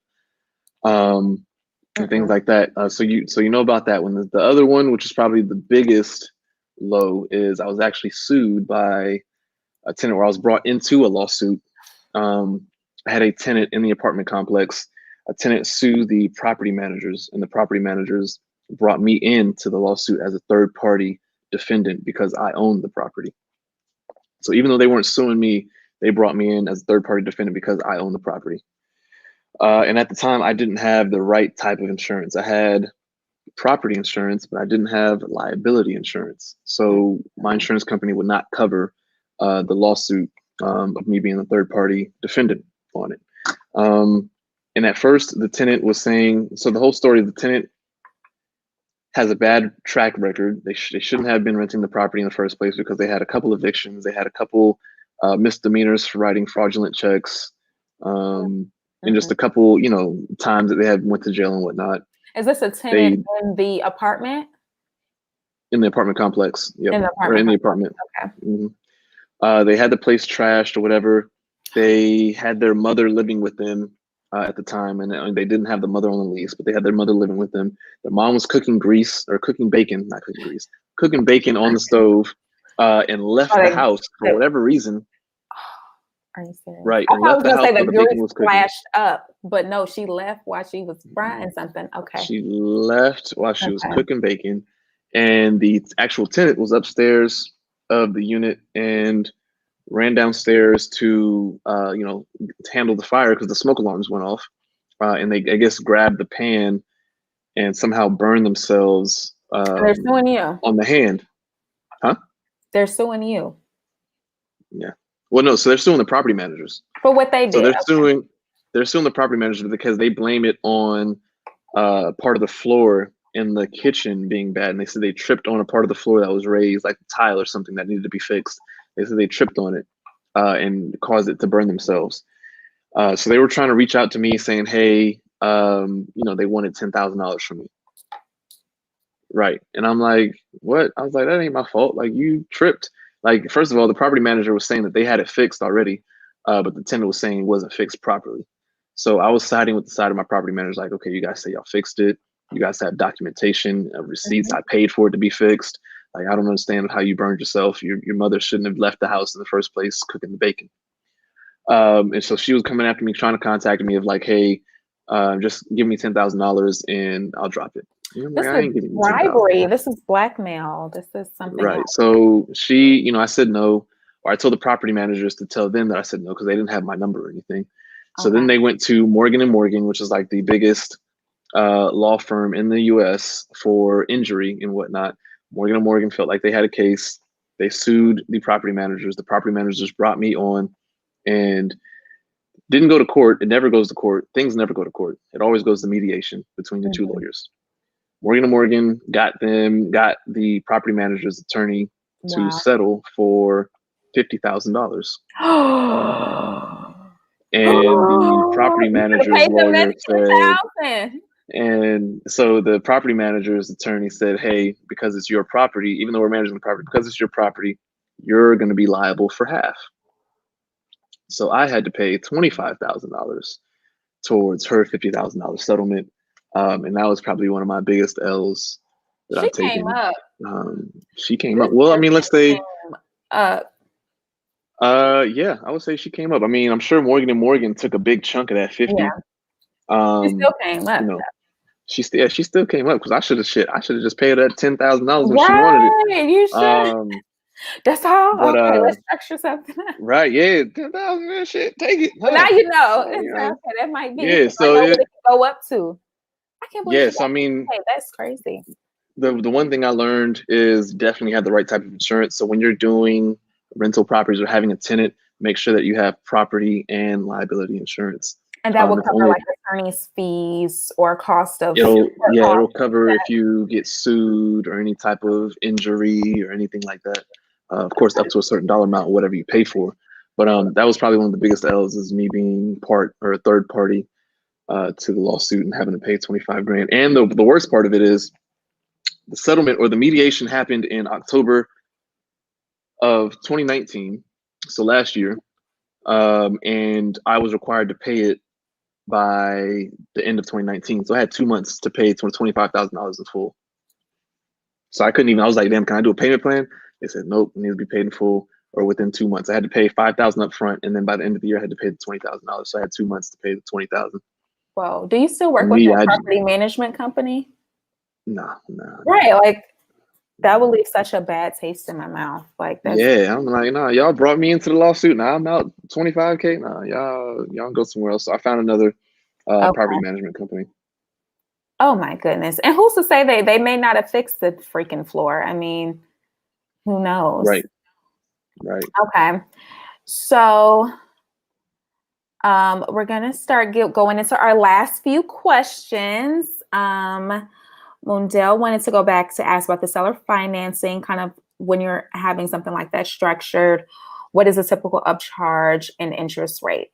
and things like that. So you know about that one. The other one, which is probably the biggest low, is I was actually sued by a tenant, where I was brought into a lawsuit. I had a tenant in the apartment complex. A tenant sued the property managers, and the property managers brought me into the lawsuit as a third party defendant because I owned the property. So even though they weren't suing me, they brought me in as a third party defendant because I own the property. And at the time, I didn't have the right type of insurance. I had property insurance, but I didn't have liability insurance. So my insurance company would not cover the lawsuit of me being a third party defendant on it. And at first, the tenant was saying, so the whole story of the tenant has a bad track record. They shouldn't have been renting the property in the first place because they had a couple evictions. They had a couple misdemeanors for writing fraudulent checks. And just a couple, times that they had went to jail and whatnot. Is this a tenant in the apartment? In the apartment complex, yeah, or in the apartment. Okay. They had the place trashed or whatever. They had their mother living with them at the time, and they didn't have the mother on the lease, but they had their mother living with them. Their mom was cooking bacon on the stove, and left the house for whatever reason. Are you serious? Right. I was going to say the grease flashed up, but no, she left while she was frying something. Okay. She left while she was cooking bacon, and the actual tenant was upstairs of the unit and ran downstairs to, handle the fire because the smoke alarms went off. And they, I guess, grabbed the pan and somehow burned themselves they're suing you on the hand. Huh? They're suing you. Yeah. Well, no, so they're suing the property managers for what they did. So they're suing the property managers because they blame it on part of the floor in the kitchen being bad. And they said they tripped on a part of the floor that was raised, like tile or something that needed to be fixed. They said they tripped on it and caused it to burn themselves. So they were trying to reach out to me saying, hey, they wanted $10,000 from me. Right. And I'm like, what? I was like, that ain't my fault. Like, you tripped. Like, first of all, the property manager was saying that they had it fixed already, but the tenant was saying it wasn't fixed properly. So I was siding with the side of my property manager, like, okay, you guys say y'all fixed it. You guys have documentation, receipts. I paid for it to be fixed. Like, I don't understand how you burned yourself. Your mother shouldn't have left the house in the first place cooking the bacon. And so she was coming after me, trying to contact me of like, hey, just give me $10,000 and I'll drop it. And I'm This like, I is ain't giving you 10,000. bribery. This is blackmail. This is something Right. else. So she, I said no, or I told the property managers to tell them that I said no because they didn't have my number or anything. So then they went to Morgan & Morgan, which is like the biggest law firm in the US for injury and whatnot. Morgan & Morgan felt like they had a case. They sued the property managers. The property managers brought me on and didn't go to court. It never goes to court. Things never go to court. It always goes to mediation between the two lawyers. Morgan & Morgan got the property manager's attorney to settle for $50,000. And the property manager's lawyer said, and so the property manager's attorney said, hey, because it's your property, even though we're managing the property, because it's your property, you're going to be liable for half. So I had to pay $25,000 towards her $50,000 settlement. And that was probably one of my biggest L's that I've taken. She came up. Well, I mean, let's say, yeah, I would say she came up. I mean, I'm sure Morgan & Morgan took a big chunk of that 50. Yeah. She still came up. She still came up because I should have just paid her $10,000 when she wanted it. You should. That's all. But, okay, let's structure something. Right? Yeah, 10,000 shit. Take it. Well, now you know. Okay, that might be. Yeah. So it can go up to. I can't believe. Yes, I mean, hey, that's crazy. The one thing I learned is definitely have the right type of insurance. So when you're doing rental properties or having a tenant, make sure that you have property and liability insurance. And that will cover like attorney's fees or cost of. It'll cover if you get sued or any type of injury or anything like that. Of course, up to a certain dollar amount, whatever you pay for. But that was probably one of the biggest L's, is me being part or a third party to the lawsuit and having to pay $25,000. And the worst part of it is the settlement or the mediation happened in October of 2019, so last year, and I was required to pay it by the end of 2019. So I had 2 months to pay $25,000 in full. So I couldn't even. I was like, damn, can I do a payment plan? They said nope, it needs to be paid in full or within 2 months. I had to pay $5,000 up front, and then by the end of the year, I had to pay the $20,000. So I had 2 months to pay the $20,000. Well, do you still work with your property management company? No. Right, like that would leave such a bad taste in my mouth. Like that's, yeah, I'm like, nah, y'all brought me into the lawsuit. Now I'm out $25,000. Nah, y'all go somewhere else. So I found another property management company. Oh my goodness! And who's to say they may not have fixed the freaking floor? I mean, who knows? Right. Okay, so we're gonna start going into our last few questions. Mundell wanted to go back to ask about the seller financing, kind of when you're having something like that structured, what is a typical upcharge and interest rate?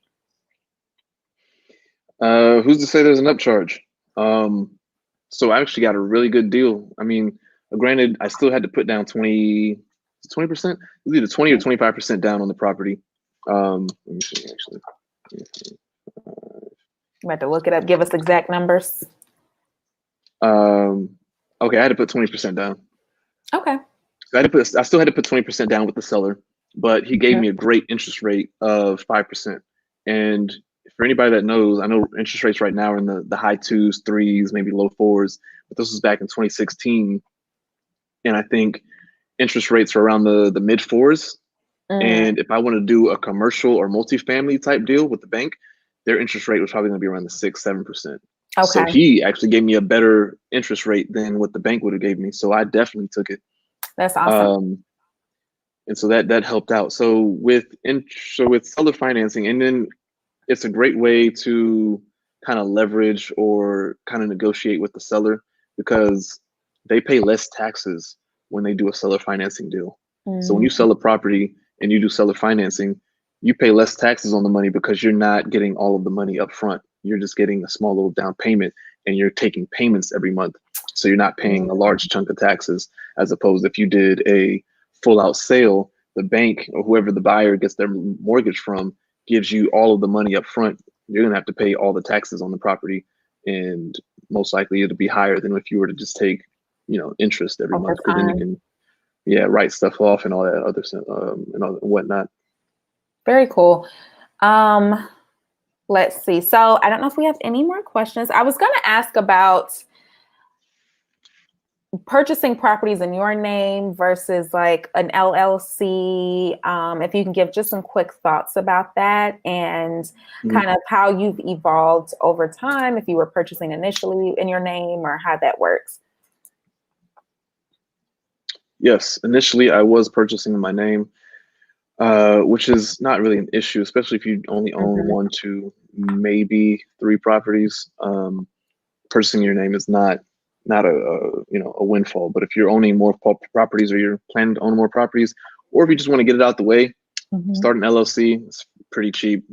Who's to say there's an upcharge? So I actually got a really good deal. I mean, granted, I still had to put down 20%. It was either 20 or 25% down on the property. Let me see, actually. You have to look it up. Give us exact numbers. Okay, I had to put 20% down. Okay. I still had to put 20% down with the seller, but he gave me a great interest rate of 5%. And for anybody that knows, I know interest rates right now are in the high 2s, 3s, maybe low 4s, but this was back in 2016. And I think interest rates are around the mid 4s. And if I want to do a commercial or multifamily type deal with the bank, their interest rate was probably going to be around the 6-7%. Okay. So he actually gave me a better interest rate than what the bank would have gave me. So I definitely took it. That's awesome. And so that helped out. So with seller financing, and then it's a great way to kind of leverage or kind of negotiate with the seller because they pay less taxes when they do a seller financing deal. So when you sell a property and you do seller financing, you pay less taxes on the money because you're not getting all of the money up front. You're just getting a small little down payment and you're taking payments every month. So you're not paying a large chunk of taxes, as opposed if you did a full out sale, the bank or whoever the buyer gets their mortgage from gives you all of the money up front. You're going to have to pay all the taxes on the property, and most likely it'll be higher than if you were to just take, interest every month. Then you can, write stuff off and all that other stuff, and all whatnot. Very cool. Let's see. So I don't know if we have any more questions. I was going to ask about purchasing properties in your name versus like an LLC. If you can give just some quick thoughts about that and kind of how you've evolved over time, if you were purchasing initially in your name or how that works. Yes, initially I was purchasing in my name, which is not really an issue, especially if you only own 1, 2, maybe 3 properties. Purchasing your name is not a windfall. But if you're owning more properties, or you're planning to own more properties, or if you just want to get it out the way, start an LLC. It's pretty cheap,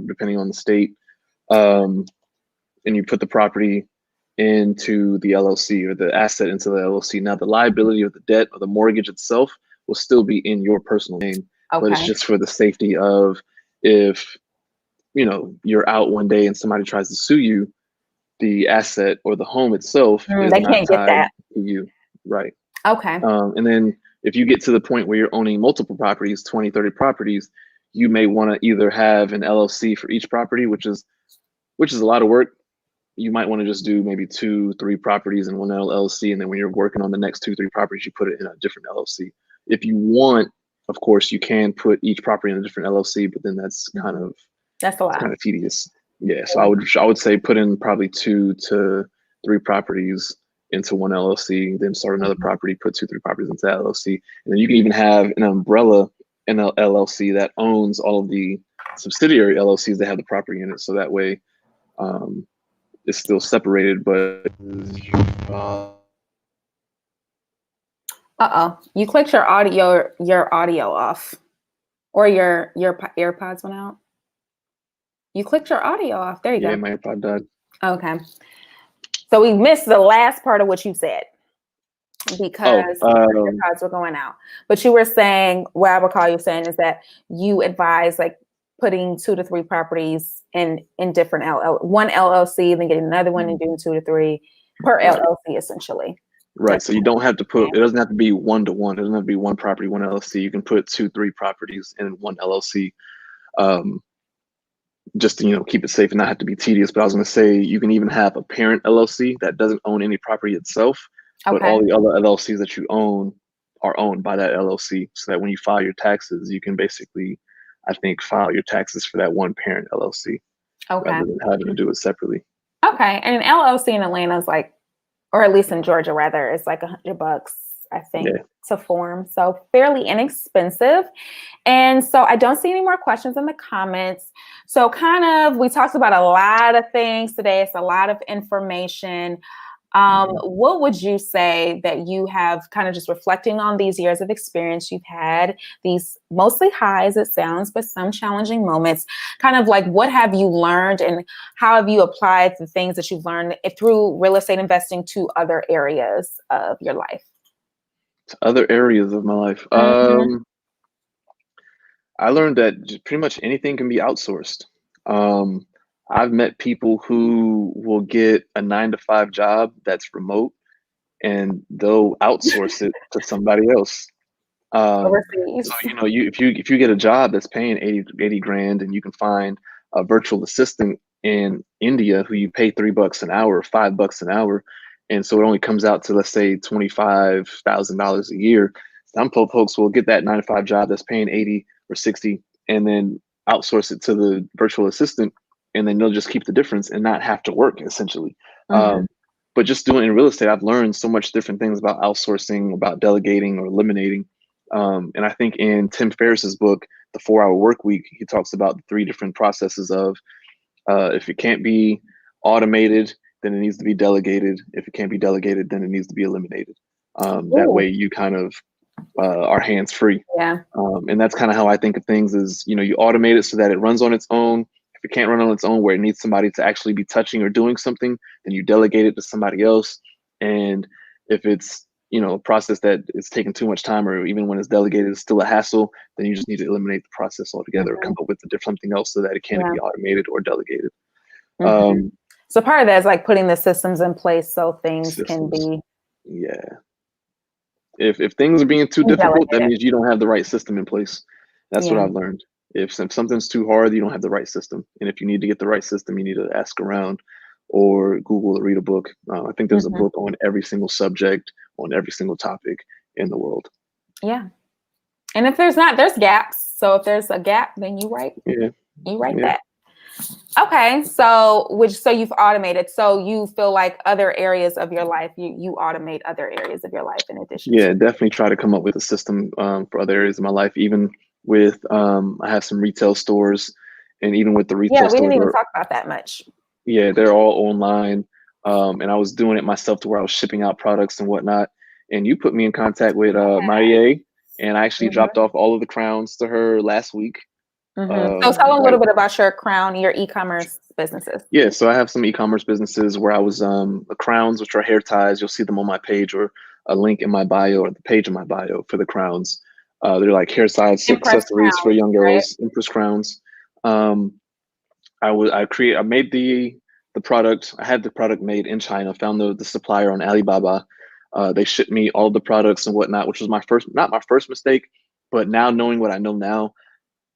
depending on the state. And you put the property into the LLC, or the asset into the LLC. Now the liability or the debt or the mortgage itself will still be in your personal name, but it's just for the safety of, if you're out one day and somebody tries to sue you, the asset or the home itself is they not can't get tied that to you. Right. Okay. And then if you get to the point where you're owning multiple properties, 20, 30 properties, you may want to either have an LLC for each property, which is a lot of work. You might want to just do maybe 2, 3 properties in one LLC. And then when you're working on the next 2, 3 properties, you put it in a different LLC. If you want, of course, you can put each property in a different LLC, but then that's a lot. Kind of tedious. Yeah. So I would say put in probably 2 to 3 properties into one LLC, then start another property, put 2, 3 properties into that LLC. And then you can even have an umbrella in an LLC that owns all of the subsidiary LLCs that have the property in it. So that way, it's still separated, but you clicked your audio off, or your AirPods went out. You clicked your audio off. There you go. Yeah, my AirPod died. Okay. So we missed the last part of what you said because your AirPods were going out. But you were saying, what I recall you saying is that you advise like putting 2 to 3 properties in different one LLC, then getting another one and doing 2 to 3 per LLC essentially. Right. So you don't have to it doesn't have to be 1 to 1. It doesn't have to be 1 property, 1 LLC. You can put 2, 3 properties in one LLC. Just to keep it safe and not have to be tedious. But I was going to say, you can even have a parent LLC that doesn't own any property itself, but all the other LLCs that you own are owned by that LLC, so that when you file your taxes, you can basically, I think, file your taxes for that one parent LLC rather than having to do it separately. Okay. And an LLC in Atlanta is like, or at least in Georgia rather, it's like $100, I think, to form. So fairly inexpensive. And so I don't see any more questions in the comments. So we talked about a lot of things today. It's a lot of information. What would you say that you have kind of just reflecting on these years of experience you've had, these mostly highs, it sounds, but some challenging moments, kind of like what have you learned and how have you applied the things that you've learned through real estate investing to other areas of your life? To other areas of my life. I learned that just pretty much anything can be outsourced. I've met people who will get a 9-to-5 job that's remote, and they'll outsource it to somebody else. Overseas. So if you get a job that's paying 80 grand, and you can find a virtual assistant in India who you pay $3 an hour, or $5 an hour, and so it only comes out to, let's say, $25,000 a year. Some folks will get that 9-to-5 job that's paying 80 or 60, and then outsource it to the virtual assistant, and then they'll just keep the difference and not have to work, essentially. But just doing in real estate, I've learned so much different things about outsourcing, about delegating or eliminating. And I think in Tim Ferriss's book, The 4-Hour Work Week, he talks about the 3 different processes of, if it can't be automated, then it needs to be delegated. If it can't be delegated, then it needs to be eliminated. That way you kind of are hands free. And that's kind of how I think of things is, you automate it so that it runs on its own. If it can't run on its own, where it needs somebody to actually be touching or doing something, then you delegate it to somebody else. And if it's, a process that is taking too much time, or even when it's delegated, it's still a hassle, then you just need to eliminate the process altogether, or come up with something else so that it can't be automated or delegated. So part of that is like putting the systems in place so things can be. If things are being too You difficult, that delegate it. means you don't have the right system in place. That's what Yeah. I've learned. If something's too hard, you don't have the right system. And if you need to get the right system, you need to ask around or Google or read a book. I think there's a Mhm. book on every single subject, on every single topic in the world. Yeah. And if there's not, there's gaps. So if there's a gap, then you write Yeah. that. Okay. So you've automated. So you feel like other areas of your life, you automate other areas of your life in addition Yeah, to. definitely try to come up with a system for other areas of my life. Even with I have some retail stores, and even with the Yeah, retail we didn't stores, even talk about that much. yeah, they're all online. And I was doing it myself to where I was shipping out products and whatnot. And you put me in contact with Marie, and I actually Mhm. dropped off all of the crowns to her last week. So tell a Right. little bit about your e-commerce businesses. Yeah, so I have some e-commerce businesses where I was the crowns, which are hair ties. You'll see them on my page or a link in my bio or the page in my bio for the crowns. They're like hair ties, Impress accessories for crowns, young right? girls, Empress crowns. Um, I made the product. I had the product made in China. Found the supplier on Alibaba. They shipped me all the products and whatnot, which was not my first mistake, but now knowing what I know now,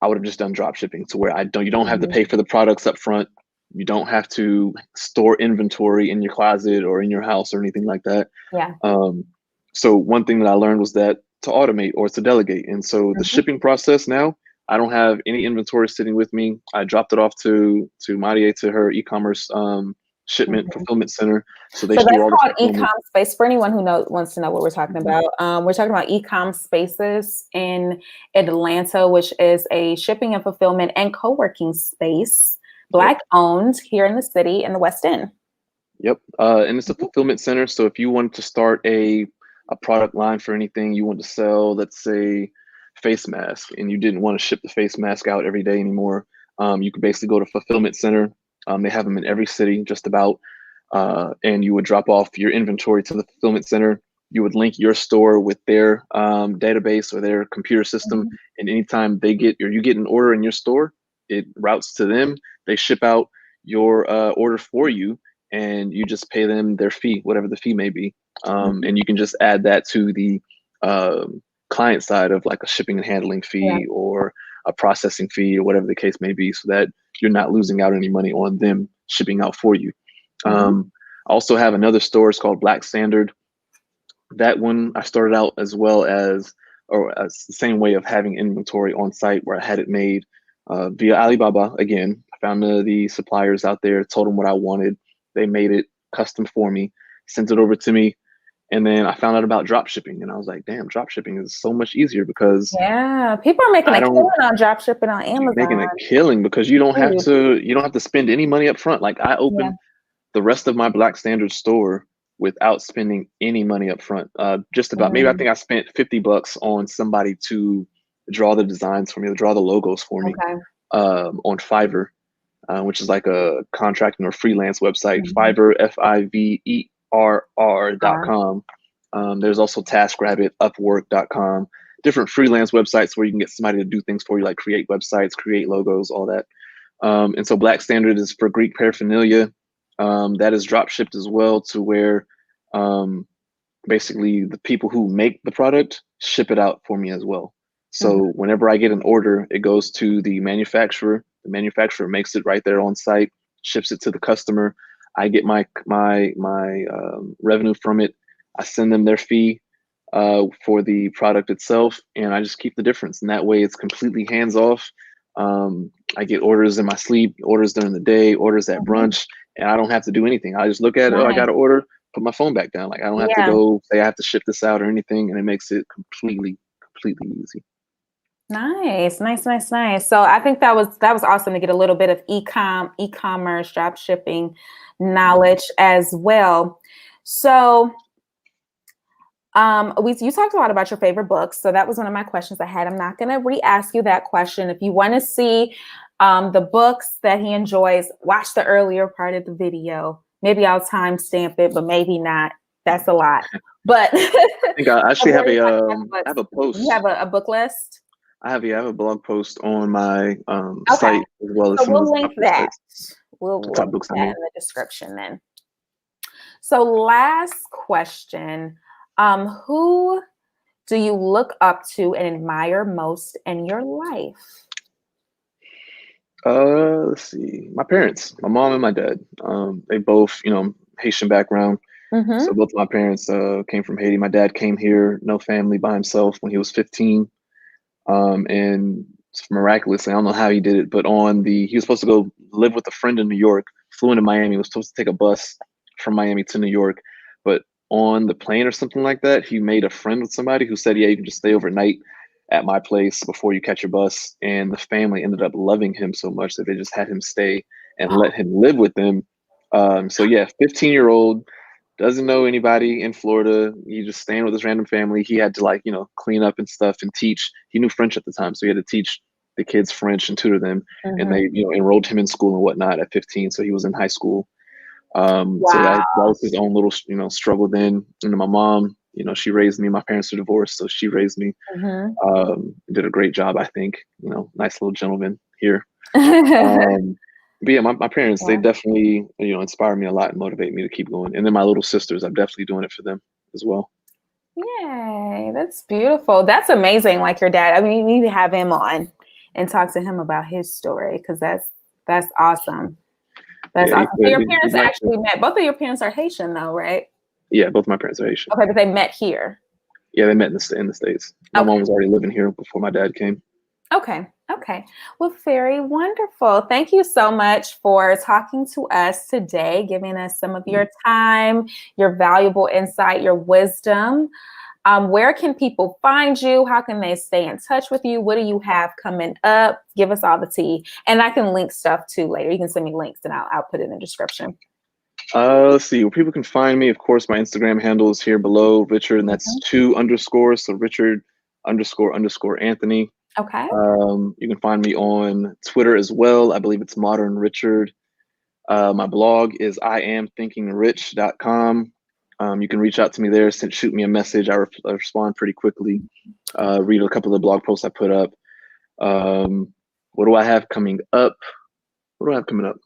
I would have just done drop shipping to where you don't have to Mhm. pay for the products up front. You don't have to store inventory in your closet or in your house or anything like that. Yeah. So one thing that I learned was that to automate or to delegate. And so the Mhm. shipping process now, I don't have any inventory sitting with me. I dropped it off to Marie to her e-commerce shipment Mhm. fulfillment center. So they So should do that's all the called fulfillment. e-com space. For anyone who wants to know what we're talking Mhm. about, we're talking about e-com spaces in Atlanta, which is a shipping and fulfillment and co-working space, Yep. Black owned here in the city in the West End. Yep. And it's a Mhm. fulfillment center. So if you want to start a product line for anything you want to sell, let's say face mask, and you didn't want to ship the face mask out every day anymore, you could basically go to fulfillment center. They have them in every city, just about. And you would drop off your inventory to the fulfillment center. You would link your store with their database or their computer system, Mhm. and anytime you get an order in your store, it routes to them. They ship out your order for you, and you just pay them their fee, whatever the fee may be. Mhm. And you can just add that to the client side of like a shipping and handling Yeah. fee or a processing fee or whatever the case may be, so that you're not losing out any money on them shipping out for you. Mhm. I also have another store. It's called Black Standard. That one I started out as the same way of having inventory on site where I had it made via Alibaba. Again, I found the suppliers out there, told them what I wanted. They made it custom for me, sent it over to me. And then I found out about drop shipping, and I was like, damn, drop shipping is so much easier because Yeah. People are making I a don't killing on drop shipping on you're making a Amazon. killing because Huge. you don't have to spend any money up front. Like I Yeah. opened the rest of my Black Standard store without spending any money up front. Just about maybe I Mm. think I spent $50 on somebody to draw the designs for me, to draw the logos for me Okay. on Fiverr, which is like a contracting or freelance website. Mhm. Fiverr, Fiverr Are. .com. There's also TaskRabbit, Upwork.com, different freelance websites where you can get somebody to do things for you, like create websites, create logos, all that. And so Black Standard is for Greek paraphernalia. That is drop shipped as well to where um, basically the people who make the product ship it out for me as well. Mhm. So whenever I get an order, it goes to the manufacturer. The manufacturer makes it right there on site, ships it to the customer. I get my revenue from it. I send them their fee for the product itself, and I just keep the difference. And that way, it's completely hands off. I get orders in my sleep, orders during the day, orders at Mhm. brunch, and I don't have to do anything. I just look at it. Oh, I got Nice. an order. Put my phone back down. Like I don't have to Yeah. go say I have to ship this out or anything, and it makes it completely easy. Nice, nice, nice, nice. So I think that was awesome to get a little bit of e-commerce, drop shipping knowledge as well. So you talked a lot about your favorite books. So that was one of my questions I had. I'm not going to re-ask you that question. If you want to see the books that he enjoys, watch the earlier part of the video. Maybe I'll timestamp it, but maybe not. That's a lot. But I think I but actually we're have talking a about the I books. have a You have post. a book list? I have a blog post on my Okay. site as well as So some of we'll the link top that. websites, We'll top link books. I that mean, in the description then. So last question. Who do you look up to and admire most in your life? Let's see. My parents, my mom and my dad. They both, Haitian background. So Mm-hmm. both of my parents came from Haiti. My dad came here, no family, by himself when he was 15. And miraculously, I don't know how he did it, but he was supposed to go live with a friend in New York, flew into Miami, was supposed to take a bus from Miami to New York. But on the plane or something like that, he made a friend with somebody who said, yeah, you can just stay overnight at my place before you catch your bus. And the family ended up loving him so much that they just had him stay and let him live with them. So yeah, 15-year-old, doesn't know anybody in Florida. He just staying with his random family. He had to clean up and stuff and teach. He knew French at the time, so he had to teach the kids French and tutor them. And Mm-hmm. they enrolled him in school and whatnot at 15, so he was in high school. So that Wow. was his own little struggle then. And my mom, she raised me. My parents were divorced, so she raised me. Mm-hmm. Did a great job, I think. Nice little gentleman here. But yeah, my parents, they Yeah. definitely, inspire me a lot and motivate me to keep going. And then my little sisters, I'm definitely doing it for them as well. Yay, that's beautiful. That's amazing. Like your dad. I mean, you need to have him on and talk to him about his story because that's awesome. That's Yeah, awesome. So your he'd parents like to. actually met. Both of your parents are Haitian, though, right? Yeah, both my parents are Haitian. Okay, but they met here. Yeah, they met in the States. My Okay. mom was already living here before my dad came. Okay. Okay. Well, very wonderful. Thank you so much for talking to us today, giving us some of your time, your valuable insight, your wisdom. Where can people find you? How can they stay in touch with you? What do you have coming up? Give us all the tea. And I can link stuff too later. You can send me links and I'll put it in the description. Let's see where people can find me. Of course, my Instagram handle is here below, Richard, and that's 2 underscores. So Richard__Anthony. Okay. You can find me on Twitter as well. I believe it's Modern Richard. My blog is iamthinkingrich.com. You can reach out to me there, shoot me a message. I respond pretty quickly. Read a couple of the blog posts I put up. What do I have coming up? What do I have coming up?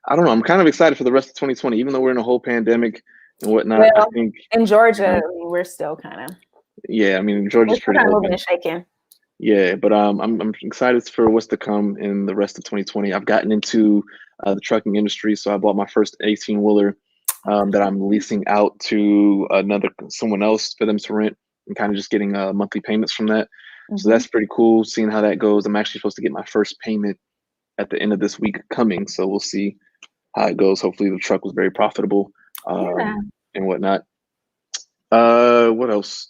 I don't know. I'm kind of excited for the rest of 2020, even though we're in a whole pandemic and whatnot. I Well, think in Georgia, we're still kind of yeah. I mean, Georgia's pretty moving open. and shaking. Yeah, but I'm excited for what's to come in the rest of 2020. I've gotten into the trucking industry, so I bought my first 18-wheeler that I'm leasing out to someone else for them to rent, and kind of just getting monthly payments from that. So that's pretty cool. Seeing how that goes. I'm actually supposed to get my first payment at the end of this week coming, so we'll see how it goes. Hopefully, the truck was very profitable Yeah. and whatnot. What else?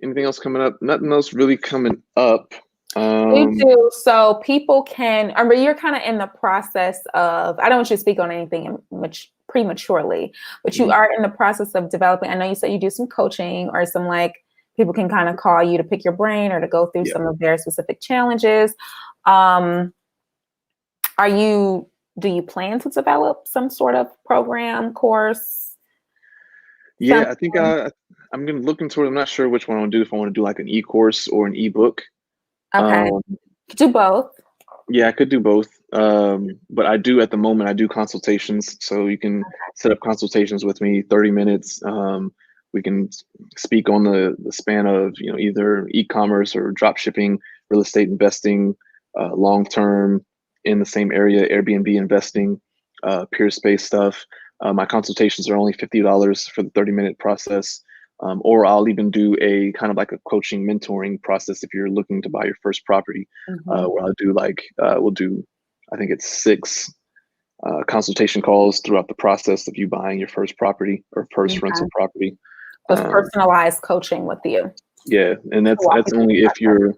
Anything else coming up? Nothing else really coming up. We do. So people can, I mean, you're kind of in the process of, I don't want you to speak on anything much prematurely, but you are in the process of developing. I know you said you do some coaching or some people can kind of call you to pick your brain or to go through some of their specific challenges. Do you plan to develop some sort of program, course? Yeah, I think I'm gonna look into it. I'm not sure which one I want to do. If I want to do like an e-course or an e-book. Okay. Do both. Yeah, I could do both. But at the moment I do consultations. So you can set up consultations with me, 30 minutes. We can speak on the span of, either e-commerce or drop shipping, real estate investing, long-term in the same area, Airbnb investing, peer space stuff. My consultations are only $50 for the 30-minute process. Or I'll even do a kind of like a coaching mentoring process if you're looking to buy your first property, where I'll do we'll do, I think it's 6 consultation calls throughout the process of you buying your first property or first rental property. With personalized coaching with you. Yeah, and that's only if you're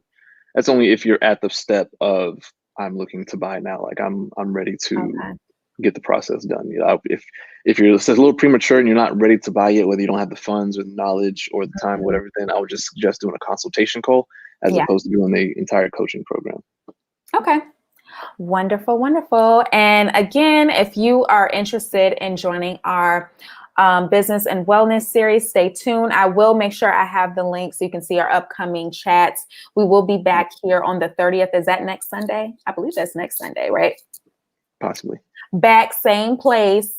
at the step of I'm looking to buy now. Like I'm ready to get the process done. If you're it's a little premature and you're not ready to buy yet, whether you don't have the funds or the knowledge or the time, whatever, then I would just suggest doing a consultation call as opposed to doing the entire coaching program. Okay. Wonderful, wonderful. And again, if you are interested in joining our business and wellness series, stay tuned. I will make sure I have the link so you can see our upcoming chats. We will be back here on the 30th. Is that next Sunday? I believe that's next Sunday, right? Possibly. Back, same place,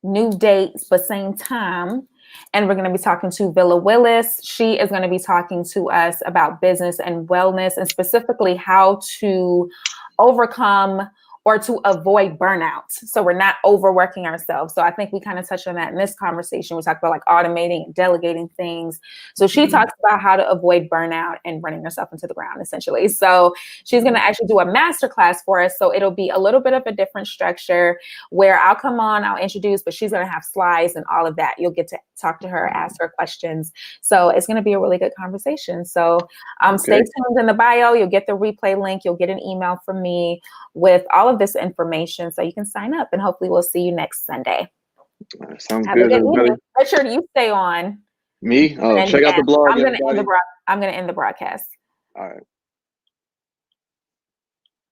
new dates, but same time. And we're going to be talking to Villa Willis. She is going to be talking to us about business and wellness, and specifically how to overcome or to avoid burnout. So we're not overworking ourselves. So I think we kind of touched on that in this conversation. We talked about like automating and delegating things. So she talks about how to avoid burnout and running yourself into the ground, essentially. So she's going to actually do a masterclass for us. So it'll be a little bit of a different structure where I'll come on, I'll introduce, but she's going to have slides and all of that. You'll get to talk to her, ask her questions. So it's going to be a really good conversation. So stay tuned in the bio. You'll get the replay link. You'll get an email from me with all of this information so you can sign up, and hopefully we'll see you next Sunday. Sounds good, everybody. Richard, you stay on. Me? Oh, check out the blog. I'm going to end the broadcast. All right.